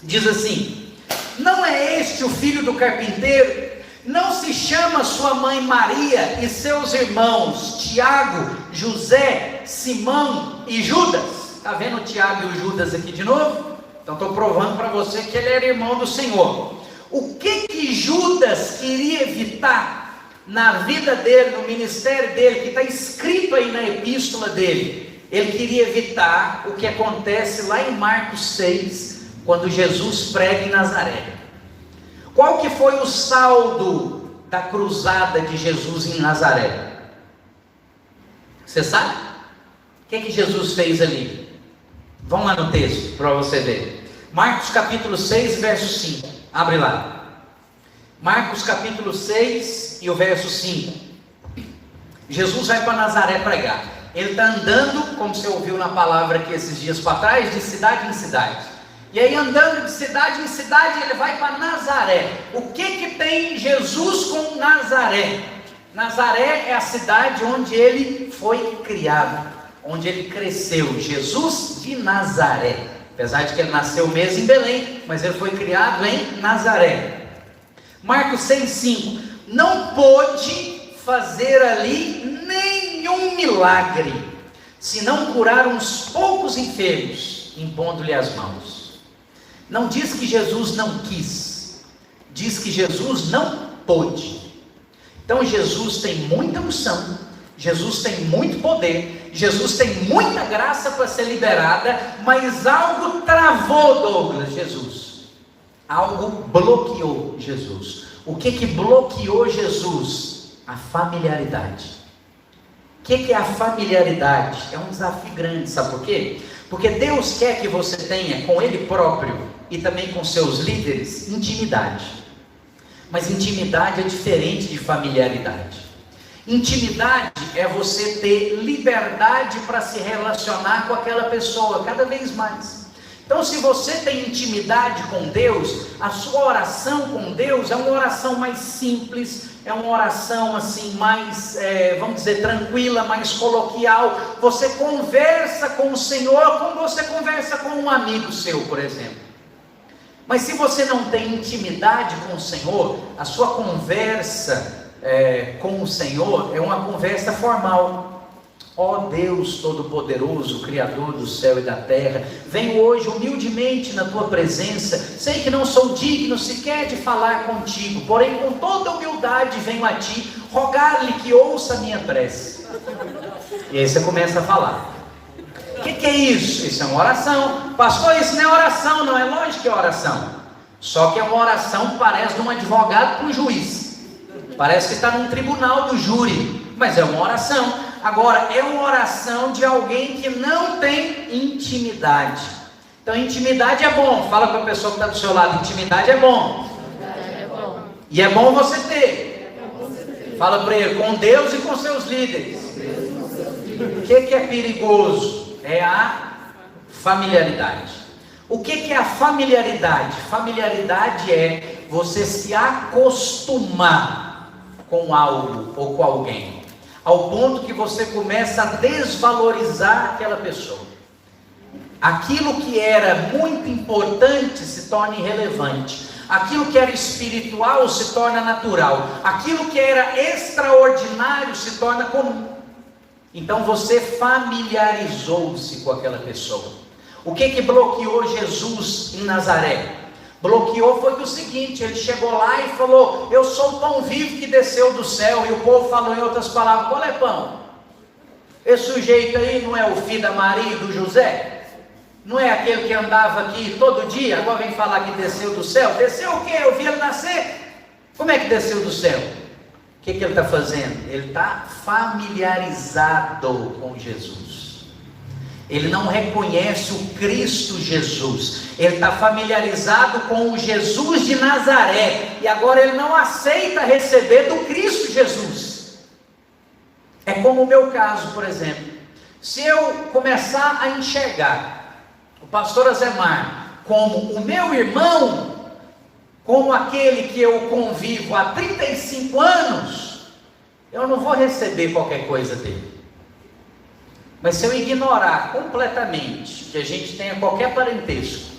Diz assim: não é este o filho do carpinteiro? Não se chama sua mãe Maria e seus irmãos Tiago, José, Simão e Judas? Está vendo o Tiago e o Judas aqui de novo? Então estou provando para você que ele era irmão do Senhor. O que Judas queria evitar na vida dele, no ministério dele, que está escrito aí na epístola dele? Ele queria evitar o que acontece lá em Marcos 6, quando Jesus prega em Nazaré. Qual que foi o saldo da cruzada de Jesus em Nazaré? Você sabe? O que Jesus fez ali? Vamos lá no texto para você ver. Marcos capítulo 6, verso 5. Abre lá. Marcos capítulo 6 e o verso 5. Jesus vai para Nazaré pregar. Ele está andando, como você ouviu na palavra aqui esses dias para trás, de cidade em cidade. E aí andando de cidade em cidade, ele vai para Nazaré. O que tem Jesus com Nazaré? Nazaré é a cidade onde ele foi criado, onde ele cresceu. Jesus de Nazaré. Apesar de que ele nasceu mesmo em Belém, mas ele foi criado em Nazaré. Marcos 6,5. Não pôde fazer ali nenhum milagre, senão curar uns poucos enfermos, impondo-lhe as mãos. Não diz que Jesus não quis, diz que Jesus não pôde. Então Jesus tem muita unção, Jesus tem muito poder, Jesus tem muita graça para ser liberada, mas algo travou, Douglas, Jesus. Algo bloqueou Jesus. O que bloqueou Jesus? A familiaridade. O que é a familiaridade? É um desafio grande, sabe por quê? Porque Deus quer que você tenha com Ele próprio e também com seus líderes intimidade. Mas intimidade é diferente de familiaridade. Intimidade é você ter liberdade para se relacionar com aquela pessoa cada vez mais. Então, se você tem intimidade com Deus, a sua oração com Deus é uma oração mais simples, é uma oração assim mais, vamos dizer, tranquila, mais coloquial. Você conversa com o Senhor como você conversa com um amigo seu, por exemplo. Mas se você não tem intimidade com o Senhor, a sua conversa com o Senhor é uma conversa formal. Ó Deus Todo-Poderoso, Criador do céu e da terra, venho hoje humildemente na Tua presença, sei que não sou digno sequer de falar contigo, porém com toda humildade venho a Ti, rogar-lhe que ouça a minha prece. E aí você começa a falar. O que é isso? Isso é uma oração. Pastor, isso não é oração, não. É lógico que é oração. Só que é uma oração que parece de um advogado para um juiz. Parece que está num tribunal do júri. Mas é uma oração. Agora, é uma oração de alguém que não tem intimidade. Então, intimidade é bom. Fala para a pessoa que está do seu lado, intimidade é bom. É bom. E é bom você ter. Fala para ele, com Deus e com seus líderes. O que é perigoso? É a familiaridade. O que é a familiaridade? Familiaridade é você se acostumar com algo ou com alguém, ao ponto que você começa a desvalorizar aquela pessoa. Aquilo que era muito importante se torna irrelevante. Aquilo que era espiritual se torna natural. Aquilo que era extraordinário se torna comum. Então você familiarizou-se com aquela pessoa. O que bloqueou Jesus em Nazaré? Bloqueou foi do seguinte: ele chegou lá e falou: eu sou o pão vivo que desceu do céu. E o povo falou em outras palavras: qual é pão? Esse sujeito aí não é o filho da Maria e do José? Não é aquele que andava aqui todo dia? Agora vem falar que desceu do céu? Desceu o quê? Eu vi ele nascer. Como é que desceu do céu? O que ele está fazendo? Ele está familiarizado com Jesus. Ele não reconhece o Cristo Jesus. Ele está familiarizado com o Jesus de Nazaré. E agora ele não aceita receber do Cristo Jesus. É como o meu caso, por exemplo. Se eu começar a enxergar o pastor Azemar como o meu irmão, como aquele que eu convivo há 35 anos, eu não vou receber qualquer coisa dele. Mas se eu ignorar completamente que a gente tenha qualquer parentesco,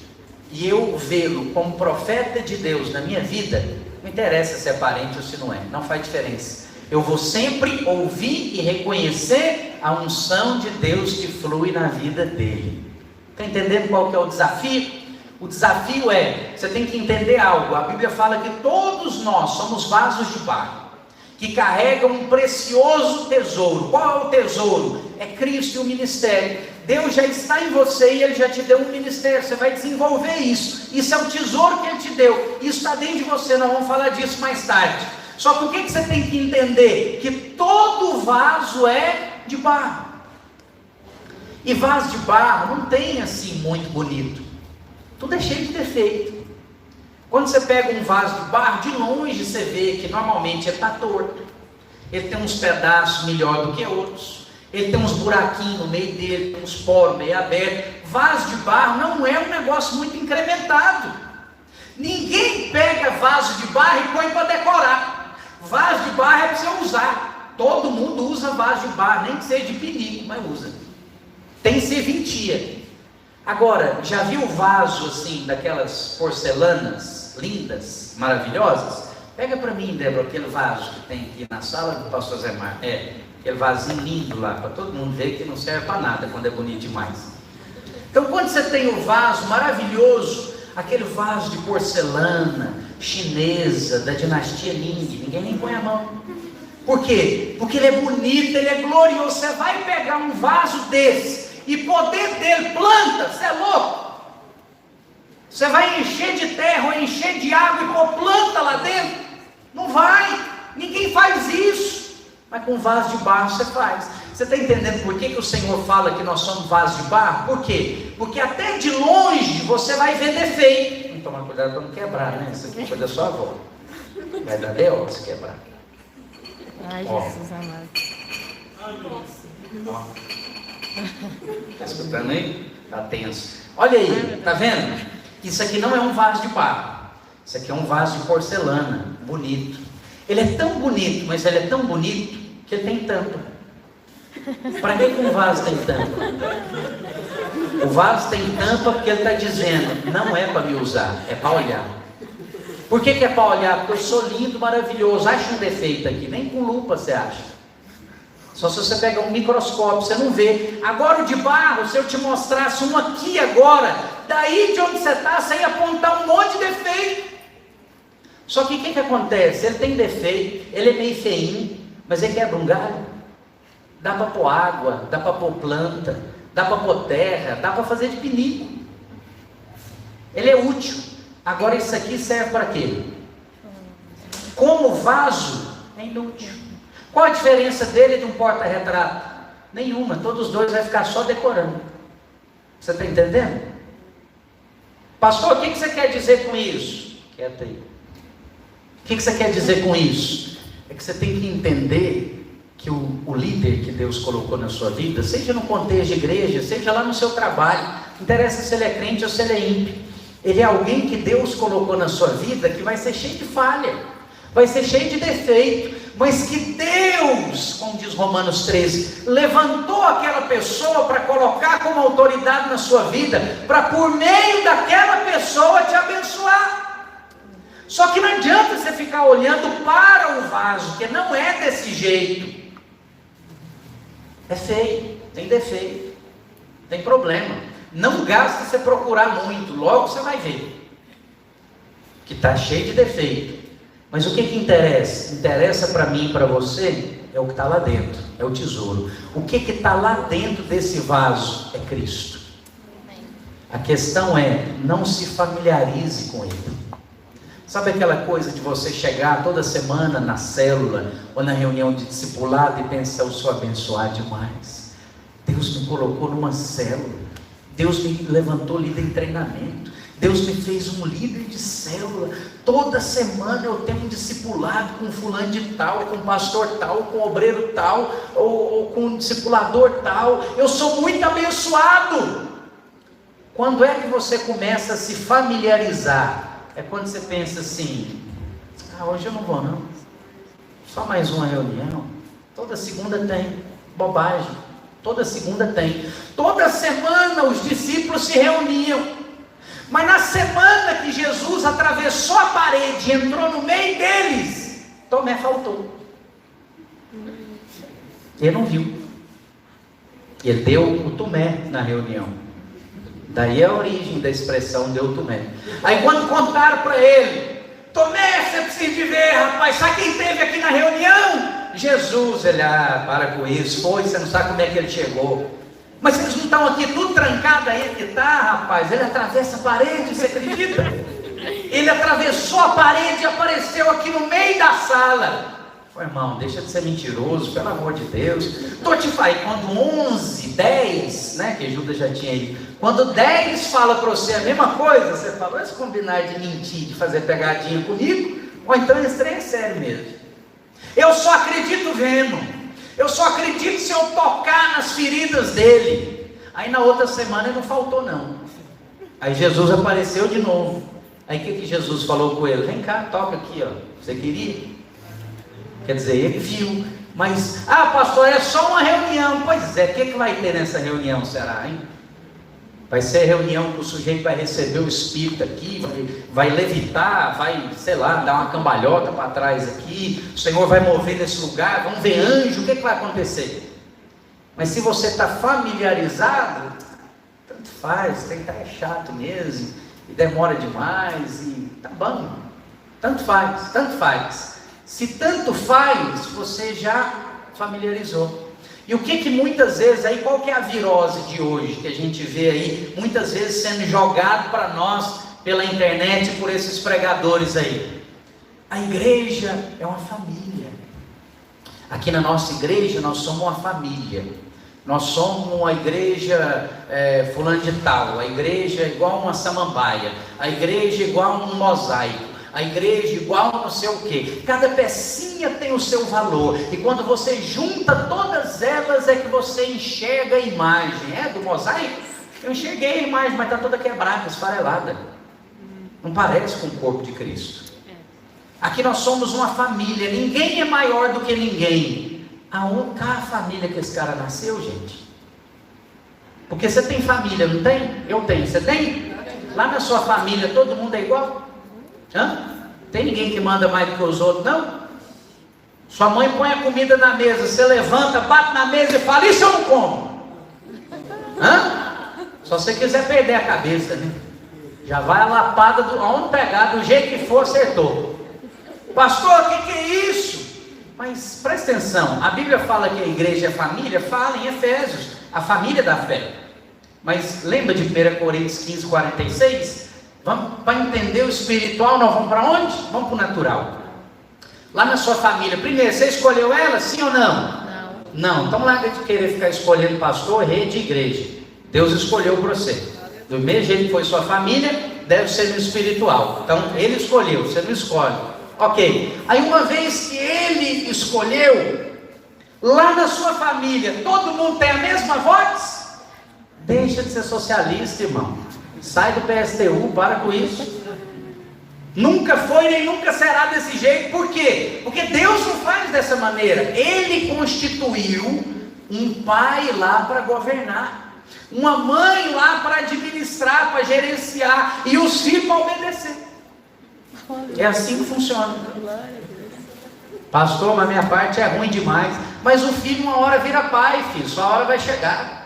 e eu vê-lo como profeta de Deus na minha vida, não interessa se é parente ou se não é, não faz diferença. Eu vou sempre ouvir e reconhecer a unção de Deus que flui na vida dele. Está entendendo qual que é o desafio? O desafio é, você tem que entender algo. A Bíblia fala que todos nós somos vasos de barro, que carregam um precioso tesouro. Qual é o tesouro? É Cristo e o ministério. Deus já está em você e Ele já te deu um ministério. Você vai desenvolver isso. Isso é o tesouro que Ele te deu. Isso está dentro de você. Nós vamos falar disso mais tarde. Só que o que você tem que entender? Que todo vaso é de barro. E vaso de barro não tem assim muito bonito. Tudo é cheio de defeito. Quando você pega um vaso de barro, de longe você vê que normalmente ele está torto. Ele tem uns pedaços melhor do que outros. Ele tem uns buraquinhos no meio dele, uns poros meio abertos. Vaso de barro não é um negócio muito incrementado. Ninguém pega vaso de barro e põe para decorar. Vaso de barro é para você usar. Todo mundo usa vaso de barro, nem que seja de pinico, mas usa. Tem serventia. Agora, já viu vaso assim, daquelas porcelanas lindas, maravilhosas? Pega para mim, Débora, aquele vaso que tem aqui na sala do pastor Zé Mar. Aquele vasinho lindo lá, para todo mundo ver que não serve para nada quando é bonito demais. Então, quando você tem o vaso maravilhoso, aquele vaso de porcelana chinesa, da dinastia Ming, ninguém nem põe a mão. Por quê? Porque ele é bonito, ele é glorioso. Você vai pegar um vaso desse e poder dele planta, você é louco? Você vai encher de terra ou encher de água e pôr planta lá dentro? Não vai, ninguém faz isso. Mas com vaso de barro você faz. Você está entendendo por que o Senhor fala que nós somos vasos de barro? Por quê? Porque até de longe você vai ver defeito. Vamos tomar cuidado para não quebrar, né? Isso aqui foi da sua avó. Vai dar B.O. se quebrar. Ai, Jesus amado. Está escutando aí? Está tenso. Olha aí, tá vendo? Isso aqui não é um vaso de barro. Isso aqui é um vaso de porcelana, bonito. Ele é tão bonito, mas ele é tão bonito que ele tem tampa. Para que um vaso tem tampa? O vaso tem tampa porque ele está dizendo, não é para me usar, é para olhar. Por que é para olhar? Porque eu sou lindo, maravilhoso. Acha um defeito aqui, nem com lupa você acha. Só se você pegar um microscópio, você não vê. Agora o de barro, se eu te mostrasse um aqui agora, daí de onde você está, você ia apontar um monte de defeito. Só que o que acontece? Ele tem defeito, ele é meio feinho, mas ele quebra um galho. Dá para pôr água, dá para pôr planta, dá para pôr terra, dá para fazer de pinico. Ele é útil. Agora isso aqui serve para quê? Como vaso, é inútil. Qual a diferença dele de um porta-retrato? Nenhuma, todos os dois vai ficar só decorando. Você está entendendo? Pastor, o que você quer dizer com isso? Quieta aí. O que você quer dizer com isso? É que você tem que entender que o líder que Deus colocou na sua vida, seja no contexto de igreja, seja lá no seu trabalho, não interessa se ele é crente ou se ele é ímpio, ele é alguém que Deus colocou na sua vida que vai ser cheio de falha, vai ser cheio de defeito, mas que Deus, como diz Romanos 13, levantou aquela pessoa para colocar como autoridade na sua vida, para por meio daquela pessoa te abençoar. Só que não adianta você ficar olhando para o vaso, que não é desse jeito. É feio, tem defeito, tem problema. Não gasta você procurar muito, logo você vai ver. que está cheio de defeito. Mas o que interessa? Interessa para mim e para você é o que está lá dentro, é o tesouro. O que está lá dentro desse vaso é Cristo. A questão é, não se familiarize com Ele. Sabe aquela coisa de você chegar toda semana na célula ou na reunião de discipulado e pensar, eu sou abençoado demais. Deus me colocou numa célula. Deus me levantou líder em treinamento. Deus me fez um líder de célula. Toda semana eu tenho um discipulado com fulano de tal, com pastor tal, com obreiro tal, ou com um discipulador tal. Eu sou muito abençoado. Quando é que você começa a se familiarizar? É quando você pensa assim, hoje eu não vou não. Só mais uma reunião. Toda segunda tem. Bobagem. Toda segunda tem. Toda semana os discípulos se reuniam. Mas na semana que Jesus atravessou a parede e entrou no meio deles, Tomé faltou. Ele não viu. Ele deu o Tomé na reunião. Daí é a origem da expressão deu Tomé. Aí quando contaram para ele, Tomé, você precisa de ver, rapaz, sabe quem esteve aqui na reunião? Jesus. Ele, para com isso, você não sabe como é que ele chegou. Mas eles não estão aqui tudo trancado, aí que está, rapaz. Ele atravessa a parede, você acredita? Ele atravessou a parede e apareceu aqui no meio da sala. Pô, irmão, deixa de ser mentiroso, pelo amor de Deus. Estou te falando, quando 11, 10, né, que Judas já tinha ido, quando 10 fala para você a mesma coisa, você fala, vai se combinar de mentir, de fazer pegadinha comigo, ou então esse trem é sério mesmo. Eu só acredito vendo, eu só acredito se eu tocar nas feridas dele. Aí na outra semana ele não faltou não. Aí Jesus apareceu de novo. Aí o que Jesus falou com ele? Vem cá, toca aqui, ó. Você queria? Quer dizer, ele viu, mas, pastor, é só uma reunião. Pois é, o que vai ter nessa reunião, será, hein? Vai ser reunião que o sujeito vai receber o Espírito aqui, vai levitar, vai, sei lá, dar uma cambalhota para trás aqui, o Senhor vai mover nesse lugar, vamos ver anjo, o que vai acontecer? Mas se você está familiarizado, tanto faz, tem que estar chato mesmo, e demora demais, e tá bom, tanto faz, tanto faz. Se tanto faz, você já familiarizou. E o que muitas vezes, aí qual que é a virose de hoje, que a gente vê aí, muitas vezes sendo jogado para nós, pela internet, por esses pregadores aí? A igreja é uma família. Aqui na nossa igreja, nós somos uma família. Nós somos uma igreja fulano de tal, a igreja é igual uma samambaia, a igreja é igual um mosaico. A igreja igual não sei o que. Cada pecinha tem o seu valor. E quando você junta todas elas, é que você enxerga a imagem. Do mosaico? Eu enxerguei a imagem, mas está toda quebrada, esfarelada. Não parece com o corpo de Cristo. Aqui nós somos uma família. Ninguém é maior do que ninguém. Aonde está a família que esse cara nasceu, gente? Porque você tem família, não tem? Eu tenho. Você tem? Lá na sua família todo mundo é igual? Tem ninguém que manda mais do que os outros, não? Sua mãe põe a comida na mesa, você levanta, bate na mesa e fala, isso eu não como. Só se você quiser perder a cabeça, né? Já vai a lapada, aonde pegar, do jeito que for, acertou. Pastor, o que é isso? Mas presta atenção, a Bíblia fala que a igreja é família, fala em Efésios, a família da fé. Mas lembra de 1 Coríntios 15, 46? Vamos, para entender o espiritual, nós vamos para onde? Vamos para o natural. Lá na sua família, primeiro, você escolheu ela, sim ou não? Não, então larga de querer ficar escolhendo pastor, rei de igreja. Deus escolheu para você. Do mesmo jeito que foi sua família, deve ser no espiritual. Então, ele escolheu, você não escolhe. Ok, aí uma vez que ele escolheu, lá na sua família, todo mundo tem a mesma voz? Deixa de ser socialista, irmão. Sai do PSTU, para com isso. Nunca foi nem nunca será desse jeito. Por quê? Porque Deus não faz dessa maneira. Ele constituiu um pai lá para governar, uma mãe lá para administrar, para gerenciar, e os filhos para obedecer. É assim que funciona. Pastor, mas minha parte é ruim demais. Mas o filho uma hora vira pai, filho. Sua hora vai chegar.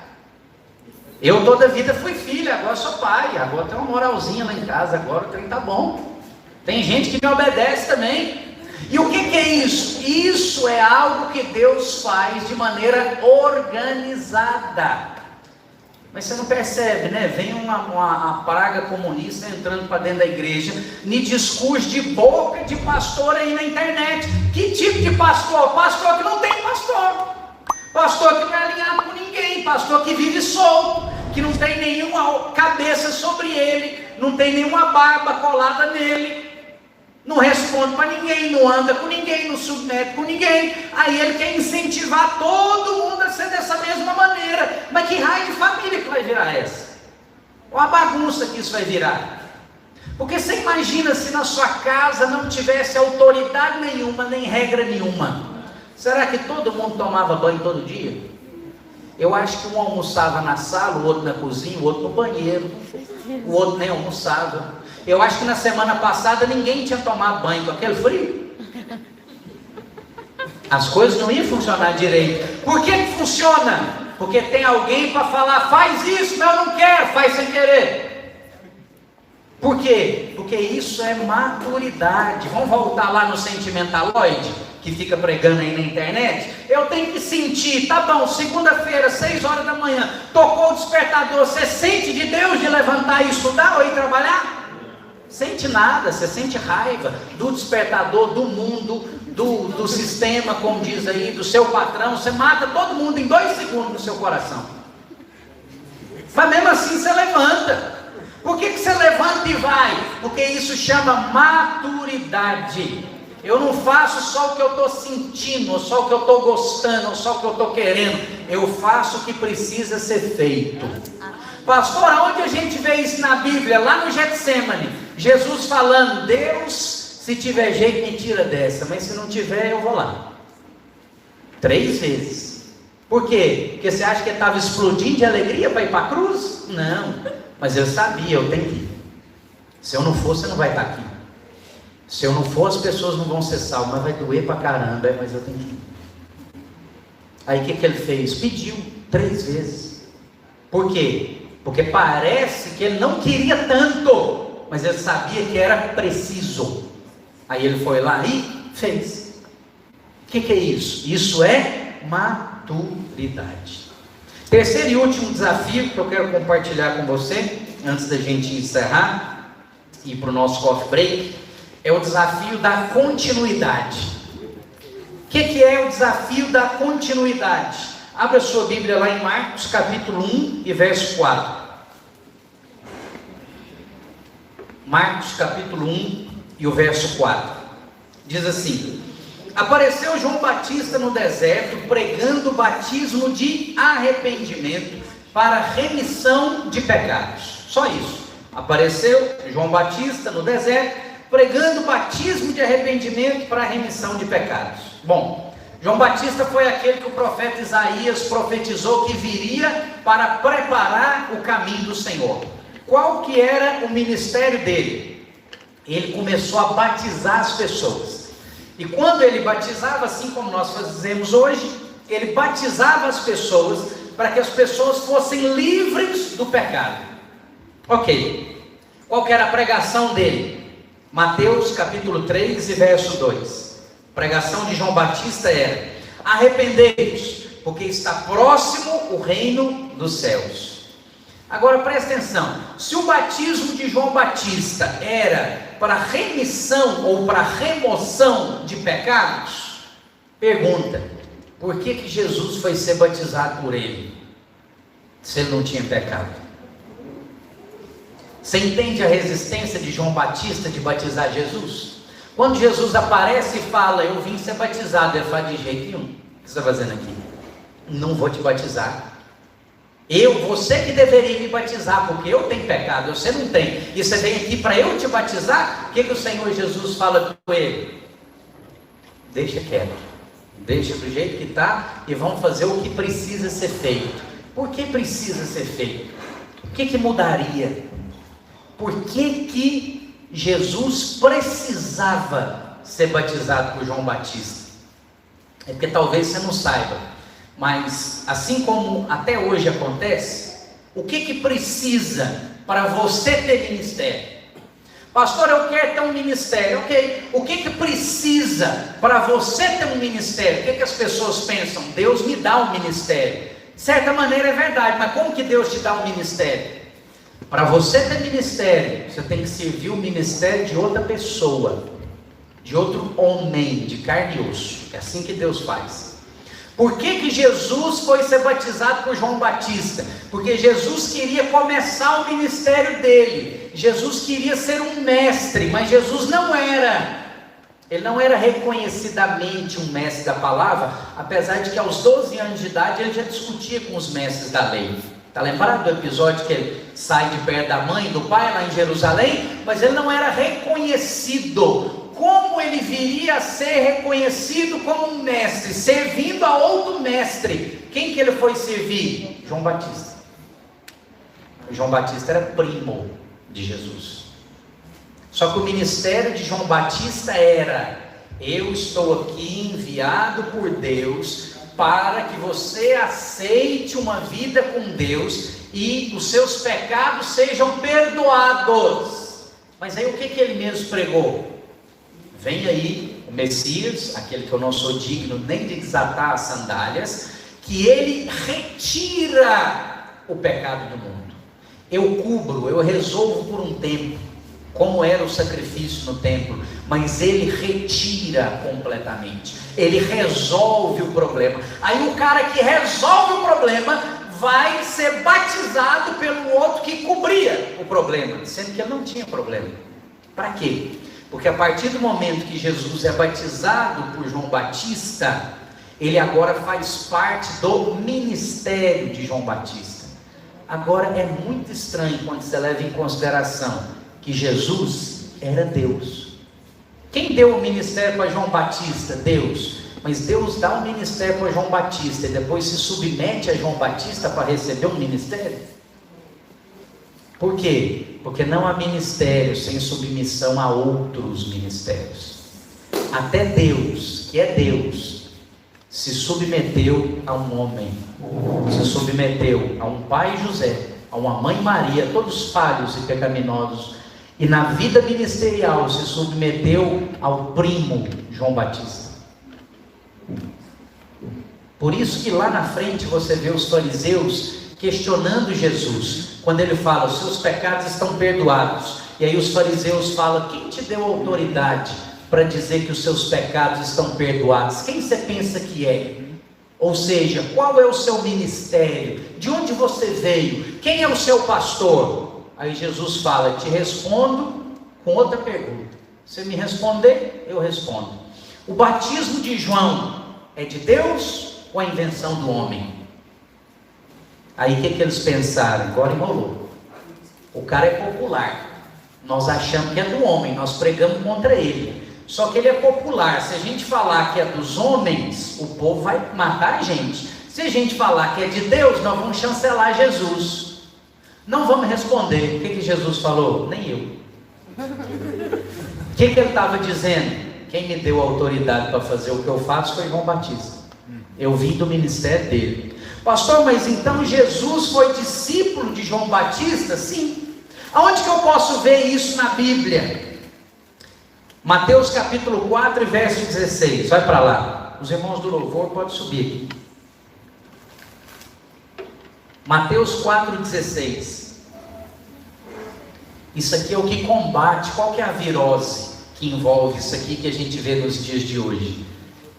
Eu toda a vida fui filho, agora sou pai. Agora tem uma moralzinha lá em casa, agora o trem tá bom. Tem gente que me obedece também. E o que é isso? Isso é algo que Deus faz de maneira organizada. Mas você não percebe, né? Vem uma praga comunista entrando para dentro da igreja, me discurso de boca de pastor aí na internet. Que tipo de pastor? Pastor que não tem pastor. Pastor que não é alinhado com ninguém. Pastor que vive solto, que não tem nenhuma cabeça sobre ele, não tem nenhuma barba colada nele, não responde para ninguém, não anda com ninguém, não submete com ninguém. Aí ele quer incentivar todo mundo a ser dessa mesma maneira. Mas que raio de família que vai virar essa? Uma bagunça que isso vai virar. Porque você imagina se na sua casa não tivesse autoridade nenhuma, nem regra nenhuma. Será que todo mundo tomava banho todo dia? Eu acho que um almoçava na sala, o outro na cozinha, o outro no banheiro, o outro nem almoçava. Eu acho que na semana passada ninguém tinha tomado banho com aquele frio. As coisas não iam funcionar direito. Por que funciona? Porque tem alguém para falar, faz isso, mas eu não quero, faz sem querer. Por quê? Porque isso é maturidade. Vamos voltar lá no sentimentaloide, que fica pregando aí na internet. Eu tenho que sentir, tá bom, segunda-feira, 6 horas da manhã, tocou o despertador, você sente de Deus de levantar e estudar ou ir trabalhar? Sente nada, você sente raiva do despertador, do mundo, do sistema, como diz aí, do seu patrão. Você mata todo mundo em 2 segundos no seu coração. Mas mesmo assim você levanta. Por que você levanta e vai? Porque isso chama maturidade. Eu não faço só o que eu estou sentindo, ou só o que eu estou gostando, ou só o que eu estou querendo. Eu faço o que precisa ser feito. Pastor, aonde a gente vê isso na Bíblia? Lá no Getsemane. Jesus falando, Deus, se tiver jeito me tira dessa, mas se não tiver eu vou lá. 3 vezes. Por quê? Porque você acha que ele estava explodindo de alegria para ir para a cruz? Não, mas eu sabia, eu tenho que ir. Se eu não for, você não vai estar aqui. Se eu não for, as pessoas não vão ser salvas, mas vai doer para caramba, mas eu tenho que ir. Aí o que ele fez? Pediu 3 vezes. Por quê? Porque parece que ele não queria tanto, mas ele sabia que era preciso. Aí ele foi lá e fez. O que é isso? Isso é maturidade. Terceiro e último desafio que eu quero compartilhar com você, antes da gente encerrar e ir para o nosso coffee break, é o desafio da continuidade. O que é o desafio da continuidade? Abra sua Bíblia lá em Marcos capítulo 1 e verso 4. Marcos capítulo 1 e o verso 4. Diz assim: apareceu João Batista no deserto, pregando o batismo de arrependimento para remissão de pecados. Só isso. Apareceu João Batista no deserto, pregando o batismo de arrependimento para remissão de pecados. Bom, João Batista foi aquele que o profeta Isaías profetizou que viria para preparar o caminho do Senhor. Qual que era o ministério dele? Ele começou a batizar as pessoas. E quando ele batizava, assim como nós fazemos hoje, ele batizava as pessoas para que as pessoas fossem livres do pecado. Ok. Qual que era a pregação dele? Mateus capítulo 3 e verso 2. A pregação de João Batista era: arrependei-vos, porque está próximo o reino dos céus. Agora presta atenção, se o batismo de João Batista era para remissão ou para remoção de pecados, pergunta, por que Jesus foi ser batizado por ele, se ele não tinha pecado? Você entende a resistência de João Batista de batizar Jesus? Quando Jesus aparece e fala, eu vim ser batizado, ele fala, de jeito nenhum. O que você está fazendo aqui? Não vou te batizar. Você que deveria me batizar, porque eu tenho pecado, você não tem. E você vem aqui para eu te batizar? O que o Senhor Jesus fala com ele? Deixa quieto. Deixa do jeito que está e vamos fazer o que precisa ser feito. Por que precisa ser feito? O que mudaria? Por que Jesus precisava ser batizado por João Batista? É porque talvez você não saiba, mas assim como até hoje acontece, o que precisa para você ter ministério? Pastor, eu quero ter um ministério. Ok, o que precisa para você ter um ministério? O que as pessoas pensam? Deus me dá um ministério. De certa maneira é verdade, mas como que Deus te dá um ministério? Para você ter ministério, você tem que servir o ministério de outra pessoa, de outro homem, de carne e osso. É assim que Deus faz. Por que Jesus foi ser batizado por João Batista? Porque Jesus queria começar o ministério dele. Jesus queria ser um mestre, mas Jesus não era. Ele não era reconhecidamente um mestre da palavra, apesar de que aos 12 anos de idade ele já discutia com os mestres da lei. Está lembrado do episódio que ele sai de perto da mãe e do pai lá em Jerusalém? Mas ele não era reconhecido. Como ele viria a ser reconhecido como um mestre, servindo a outro mestre? Quem que ele foi servir? João Batista. João Batista era primo de Jesus. Só que o ministério de João Batista era: eu estou aqui enviado por Deus para que você aceite uma vida com Deus e os seus pecados sejam perdoados. Mas aí o que ele mesmo pregou? Vem aí o Messias, aquele que eu não sou digno nem de desatar as sandálias, que ele retira o pecado do mundo. Eu cubro, eu resolvo por um tempo, como era o sacrifício no templo, mas ele retira completamente, ele resolve o problema. Aí o cara que resolve o problema vai ser batizado pelo outro que cobria o problema, sendo que ele não tinha problema. Para quê? Porque a partir do momento que Jesus é batizado por João Batista, ele agora faz parte do ministério de João Batista. Agora é muito estranho quando você leva em consideração que Jesus era Deus. Quem deu o ministério para João Batista? Deus. Mas Deus dá o ministério para João Batista e depois se submete a João Batista para receber um ministério? Por quê? Porque não há ministério sem submissão a outros ministérios. Até Deus, que é Deus, se submeteu a um homem, se submeteu a um pai José, a uma mãe Maria, todos falhos e pecaminosos, e na vida ministerial se submeteu ao primo João Batista. Por isso que lá na frente você vê os fariseus questionando Jesus, quando ele fala: os seus pecados estão perdoados. E aí os fariseus falam: quem te deu autoridade para dizer que os seus pecados estão perdoados? Quem você pensa que é? Ou seja, qual é o seu ministério? De onde você veio? Quem é o seu pastor? Aí Jesus fala: te respondo com outra pergunta. Se me responder, eu respondo. O batismo de João é de Deus ou é invenção do homem? Aí o que eles pensaram? Agora enrolou. O cara é popular, nós achamos que é do homem, nós pregamos contra ele. Só que ele é popular. Se a gente falar que é dos homens, o povo vai matar a gente. Se a gente falar que é de Deus, nós vamos chancelar Jesus. Não vamos responder. O que Jesus falou? Nem eu. O que ele estava dizendo? Quem me deu a autoridade para fazer o que eu faço foi João Batista. Eu vim do ministério dele. Pastor, mas então Jesus foi discípulo de João Batista? Sim. Aonde que eu posso ver isso na Bíblia? Mateus capítulo 4 e verso 16. Vai para lá. Os irmãos do louvor podem subir aqui. Mateus 4,16. Isso aqui é o que combate. Qual que é a virose que envolve isso aqui que a gente vê nos dias de hoje?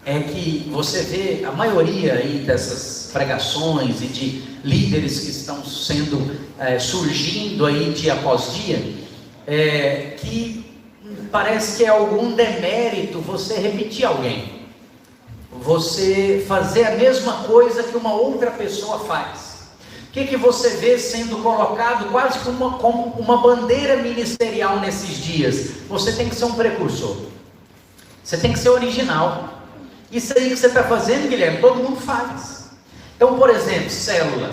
É que você vê a maioria aí dessas pregações e de líderes que estão surgindo aí dia após dia, que parece que é algum demérito você repetir alguém, você fazer a mesma coisa que uma outra pessoa faz. O que você vê sendo colocado quase como uma bandeira ministerial nesses dias? Você tem que ser um precursor, você tem que ser original. Isso aí que você está fazendo, Guilherme, todo mundo faz. Então, por exemplo, célula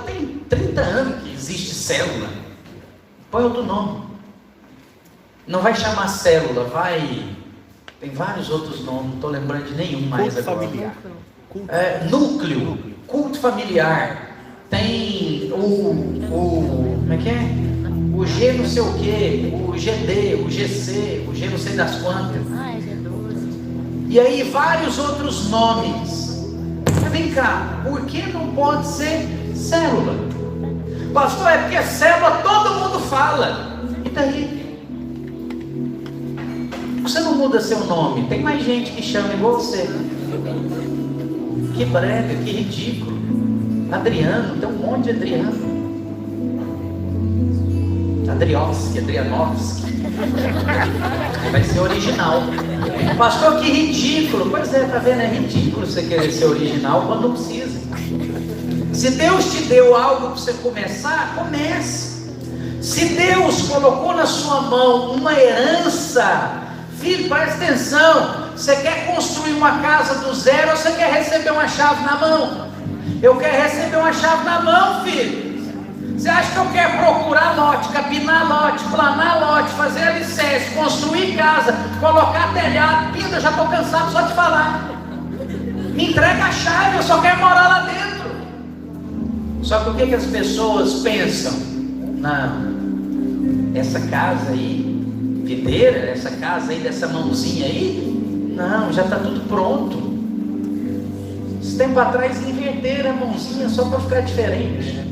tem 30 anos que existe célula. Põe outro nome. Não vai chamar célula, tem vários outros nomes, não estou lembrando de nenhum mais culto agora. Familiar. Núcleo, culto familiar. Tem como é que é? o G não sei o que, o GD, o GC, o G não sei das quantas. Ah, é G12. E aí vários outros nomes. Mas vem cá, por que não pode ser célula? Pastor, é porque célula todo mundo fala. E daí? Você não muda seu nome, tem mais gente que chama igual você. Que brega, que ridículo. Adriano, tem um monte de Adriano. Adrianovski. Vai ser original. Pastor, que ridículo. Pois é, tá vendo? É ridículo você querer ser original quando não precisa. Se Deus te deu algo para você começar, comece. Se Deus colocou na sua mão uma herança, filho, presta atenção. Você quer construir uma casa do zero ou você quer receber uma chave na mão? Eu quero receber uma chave na mão, filho. Você acha que eu quero procurar lote, capinar lote, planar lote, fazer alicerce, construir casa, colocar telhado, pinta? Eu já estou cansado só de falar. Me entrega a chave, eu só quero morar lá dentro. Só que o que as pessoas pensam? Não, essa casa aí, videira, essa casa aí, dessa mãozinha aí, não, já está tudo pronto. Esse tempo atrás inverteram a mãozinha só para ficar diferente.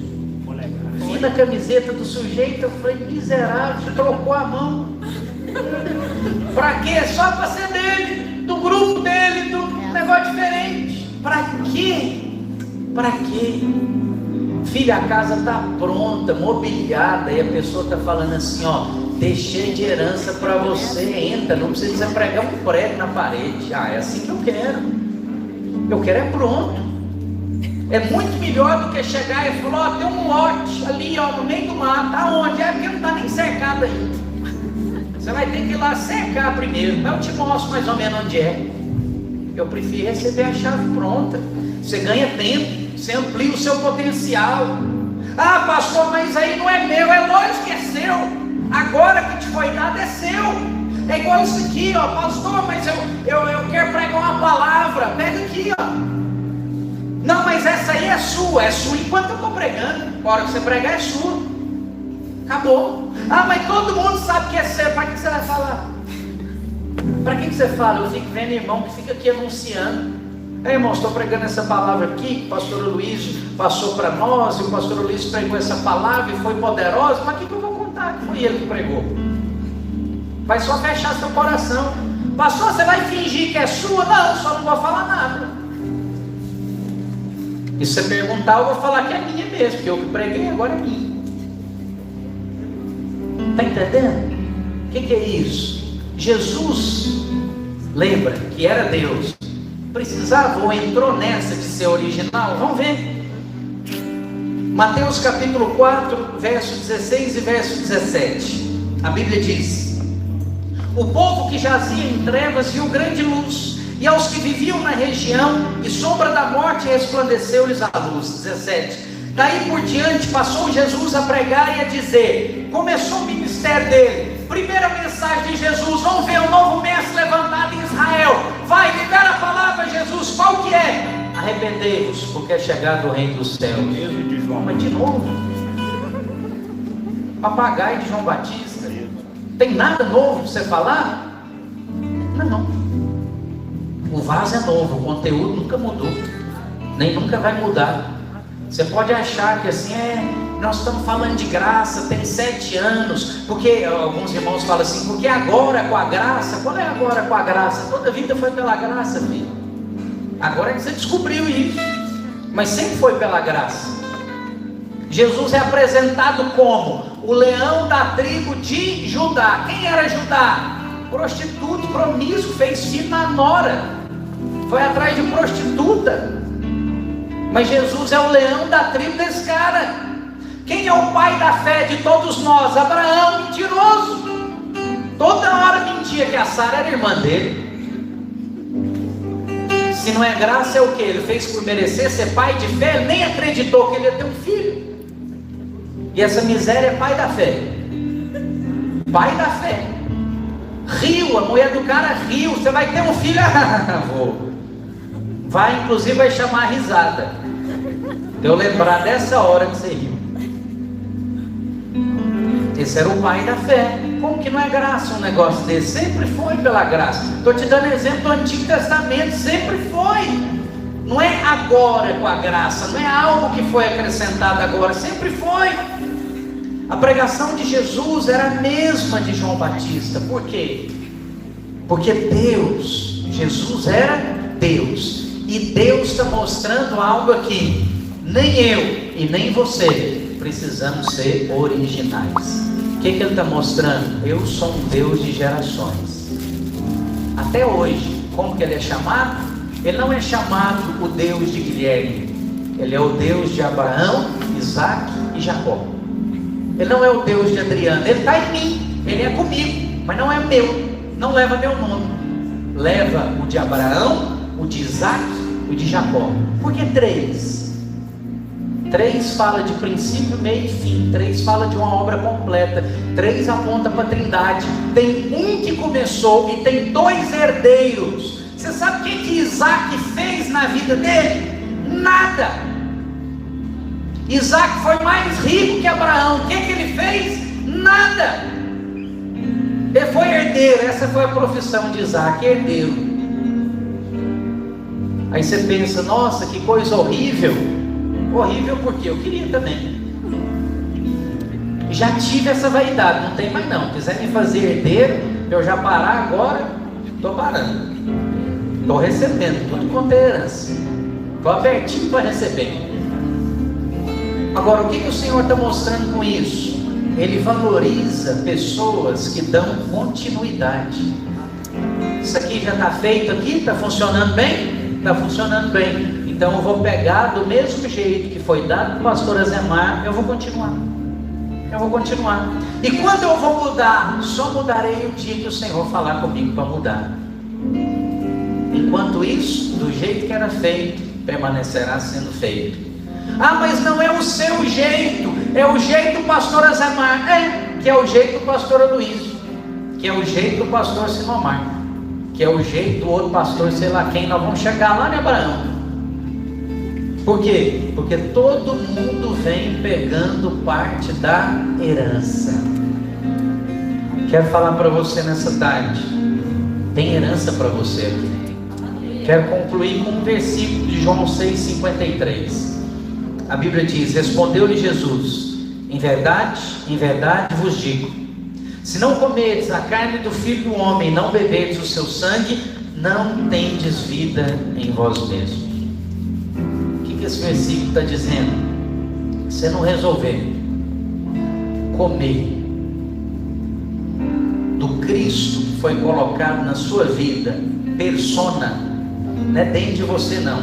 Vi na camiseta do sujeito, eu falei, miserável, trocou a mão. Pra quê? Só para ser dele, do grupo dele, do negócio diferente. Pra quê? Pra quê? Filha, a casa está pronta, mobiliada, e a pessoa está falando assim, ó, deixei de herança para você, entra, não precisa pregar um prego na parede. Ah, é assim que eu quero. Eu quero é pronto. É muito melhor do que chegar e falar, ó, tem um lote ali, ó, no meio do mato. Aonde? É porque não está nem cercado ainda. Você vai ter que ir lá cercar primeiro, mas eu te mostro mais ou menos onde é. Eu prefiro receber a chave pronta. Você ganha tempo, você amplia o seu potencial. Ah, pastor, mas aí não é meu. É lógico que é seu. Agora que te foi dado é seu. É igual isso aqui, ó, pastor, mas eu quero pregar uma palavra. Pega aqui, ó. Não, mas essa aí é sua enquanto eu estou pregando. A hora que você pregar é sua. Acabou. Ah, mas todo mundo sabe que é seu. Para que você vai falar? Para que você fala? Eu fico vendo irmão que fica aqui anunciando. Ei, irmão, estou pregando essa palavra aqui, que o pastor Luiz passou para nós, e o pastor Luiz pregou essa palavra e foi poderosa. Mas o que eu vou contar? Que foi ele que pregou. Vai só fechar seu coração. Pastor, você vai fingir que é sua? Não, só não vou falar nada. E se você perguntar, eu vou falar que é minha mesmo, porque eu que preguei, agora é minha. Está entendendo? O que é isso? Jesus, lembra que era Deus, precisava ou entrou nessa de ser original? Vamos ver. Mateus capítulo 4, verso 16 e verso 17. A Bíblia diz: o povo que jazia em trevas viu grande luz, e aos que viviam na região e sombra da morte resplandeceu-lhes a luz. 17. Daí por diante passou Jesus a pregar e a dizer, começou o ministério dele, primeira mensagem de Jesus, vamos ver um novo mestre levantado em Israel, vai, libera a palavra, Jesus, qual que é? Arrependei-vos, porque é chegado o reino dos céus. Mas de novo, papagaio de João Batista, tem nada novo para você falar? Não. O vaso é novo, o conteúdo nunca mudou, nem nunca vai mudar. Você pode achar que assim, nós estamos falando de graça, tem 7 anos, porque alguns irmãos falam assim, porque agora com a graça, qual é agora com a graça? Toda a vida foi pela graça, filho. Agora é que você descobriu isso, mas sempre foi pela graça. Jesus é apresentado como o leão da tribo de Judá. Quem era Judá? Prostituto, promíscuo, fez filho na nora, foi atrás de prostituta. Mas Jesus é o leão da tribo desse cara. Quem é o pai da fé de todos nós? Abraão, mentiroso. Toda hora mentia que a Sara era irmã dele. Se não é graça, é o que? Ele fez por merecer ser pai de fé? Ele nem acreditou que ele ia ter um filho. E essa miséria é pai da fé. Pai da fé. Riu, a mulher do cara riu. Você vai ter um filho? Vou. Vai, inclusive vai chamar a risada. De eu lembrar dessa hora que você riu. Esse era o pai da fé. Como que não é graça um negócio desse? Sempre foi pela graça. Estou te dando exemplo do Antigo Testamento, sempre foi. Não é agora com a graça, não é algo que foi acrescentado agora, sempre foi. A pregação de Jesus era a mesma de João Batista. Por quê? Porque Deus, Jesus era Deus. E Deus está mostrando algo aqui. Nem eu e nem você precisamos ser originais. O que Ele está mostrando? Eu sou um Deus de gerações. Até hoje, como que Ele é chamado? Ele não é chamado o Deus de Guilherme. Ele é o Deus de Abraão, Isaac e Jacó. Ele não é o Deus de Adriano. Ele está em mim, Ele é comigo, mas não é meu. Não leva meu nome. Leva o de Abraão, o de Isaac e o de Jacó. Por que 3? 3 fala de princípio, meio e fim. 3 fala de uma obra completa. 3 aponta para a Trindade. Tem um que começou e tem 2 herdeiros. Você sabe o que Isaac fez na vida dele? Nada. Isaac foi mais rico que Abraão. O que ele fez? Nada. Ele foi herdeiro. Essa foi a profissão de Isaac, herdeiro. Aí você pensa, nossa, que coisa horrível. Horrível porque eu queria também. Já tive essa vaidade, não tem mais não. Quiser me fazer herdeiro, eu já parar agora, estou parando. Estou recebendo tudo quanto é herança. Estou abertinho para receber. Agora, o que o Senhor está mostrando com isso? Ele valoriza pessoas que dão continuidade. Isso aqui já está feito aqui? Está funcionando bem? Está funcionando bem. Então eu vou pegar do mesmo jeito que foi dado para o pastor Azemar, eu vou continuar. Eu vou continuar. E quando eu vou mudar, só mudarei o dia que o Senhor falar comigo para mudar. Enquanto isso, do jeito que era feito, permanecerá sendo feito. Ah, mas não é o seu jeito, é o jeito do pastor Azemar. Que é o jeito do pastor Aloysio, que é o jeito do pastor Sinomar, que é o jeito do outro pastor, sei lá quem. Nós vamos chegar lá, né, Abraão? Por quê? Porque todo mundo vem pegando parte da herança. Quero falar para você nessa tarde, tem herança para você aqui. Quero concluir com um versículo de João 6,53. A Bíblia diz: respondeu-lhe Jesus: em verdade vos digo, se não comerdes a carne do Filho do Homem, não beberdes o seu sangue, não tendes vida em vós mesmos. Esse versículo está dizendo: se não resolver comer do Cristo que foi colocado na sua vida, persona, não é dentro de você não,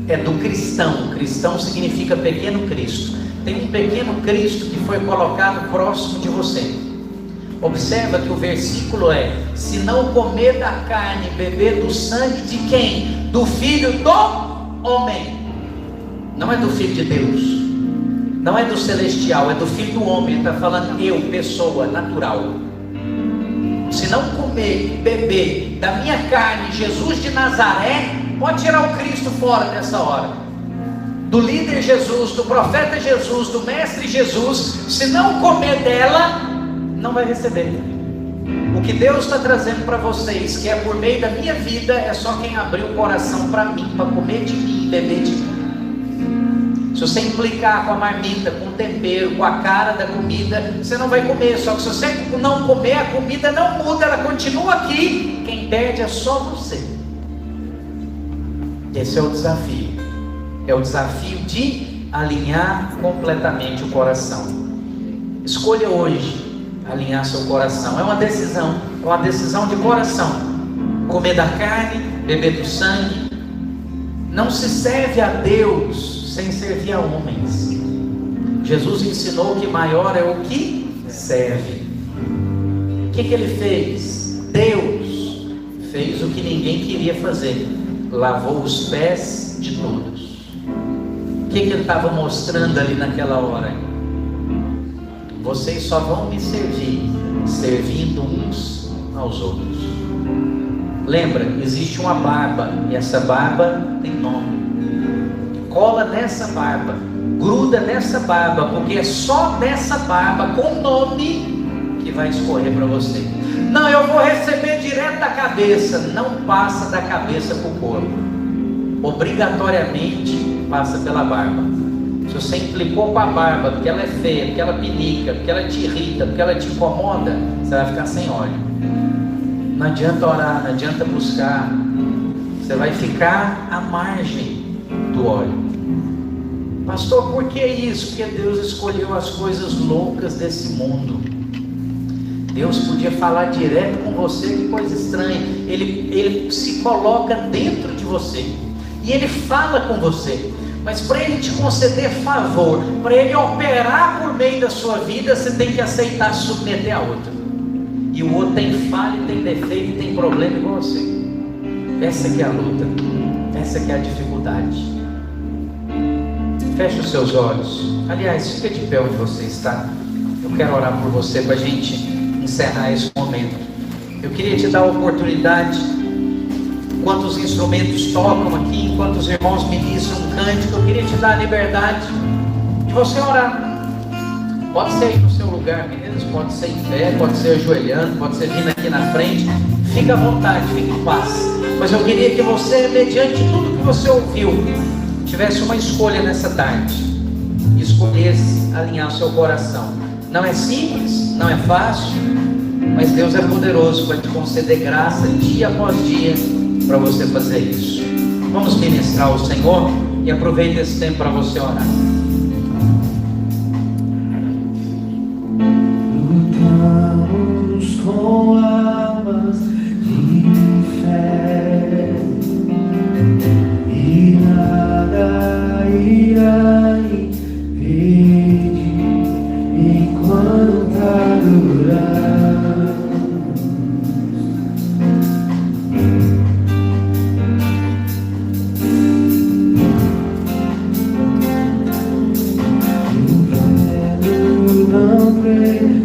é do cristão. Cristão significa pequeno Cristo. Tem um pequeno Cristo que foi colocado próximo de você. Observa que o versículo é: se não comer da carne e beber do sangue de quem? Do Filho do Homem. Não é do Filho de Deus, não é do celestial, é do Filho do Homem. Ele está falando eu, pessoa natural. Se não comer, beber da minha carne, Jesus de Nazaré, pode tirar o Cristo fora dessa hora, do líder Jesus, do profeta Jesus, do mestre Jesus. Se não comer dela, não vai receber. O que Deus está trazendo para vocês, que é por meio da minha vida, é só quem abrir o coração para mim, para comer de mim e beber de mim. Se você implicar com a marmita, com o tempero, com a cara da comida, você não vai comer. Só que se você não comer, a comida não muda, ela continua aqui. Quem perde é só você. Esse é o desafio. É o desafio de alinhar completamente o coração. Escolha hoje alinhar seu coração. É uma decisão de coração. Comer da carne, beber do sangue. Não se serve a Deus sem servir a homens. Jesus ensinou que maior é o que serve. O que ele fez? Deus fez o que ninguém queria fazer: lavou os pés de todos. O que ele estava mostrando ali naquela hora? Vocês só vão me servir servindo uns aos outros. Lembra, existe uma barba, e essa barba tem nome. Cola nessa barba gruda nessa barba, porque é só dessa barba com nome que vai escorrer para você. Não, eu vou receber direto da cabeça. Não passa da cabeça para o corpo, obrigatoriamente passa pela barba. Se você implicou com a barba, porque ela é feia, porque ela pinica, porque ela te irrita, porque ela te incomoda, você vai ficar sem óleo. Não adianta orar, não adianta buscar, você vai ficar à margem do óleo. Pastor, por que isso? Porque Deus escolheu as coisas loucas desse mundo. Deus podia falar direto com você, que coisa estranha. Ele se coloca dentro de você e Ele fala com você. Mas para Ele te conceder favor, para Ele operar por meio da sua vida, você tem que aceitar se submeter a outro. E o outro tem falha, tem defeito, tem problema igual você. Essa que é a luta, essa que é a dificuldade. Feche os seus olhos. Aliás, fica de pé onde você está. Eu quero orar por você para a gente encerrar esse momento. Eu queria te dar a oportunidade, enquanto os instrumentos tocam aqui, enquanto os irmãos ministram um cântico, eu queria te dar a liberdade de você orar. Pode ser aí no seu lugar, meninas, pode ser em pé, pode ser ajoelhando, pode ser vindo aqui na frente. Fica à vontade, fique em paz. Mas eu queria que você, mediante tudo que você ouviu, tivesse uma escolha nessa tarde. Escolhesse alinhar o seu coração. Não é simples, não é fácil, mas Deus é poderoso para te conceder graça dia após dia para você fazer isso. Vamos ministrar ao Senhor e aproveita esse tempo para você orar. Lutamos com armas de fé e nada irá impedir enquanto adoramos. O plano não prevalecer,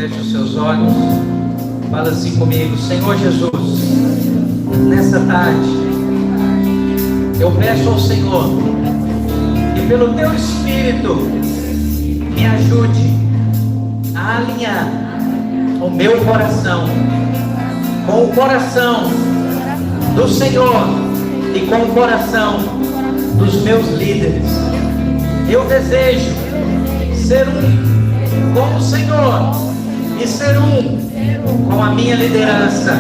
Feche os seus olhos. Fala assim comigo: Senhor Jesus, nessa tarde, eu peço ao Senhor que pelo Teu Espírito me ajude a alinhar o meu coração com o coração do Senhor e com o coração dos meus líderes. Eu desejo ser um com o Senhor e ser um com a minha liderança,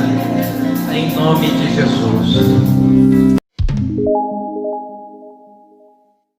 em nome de Jesus.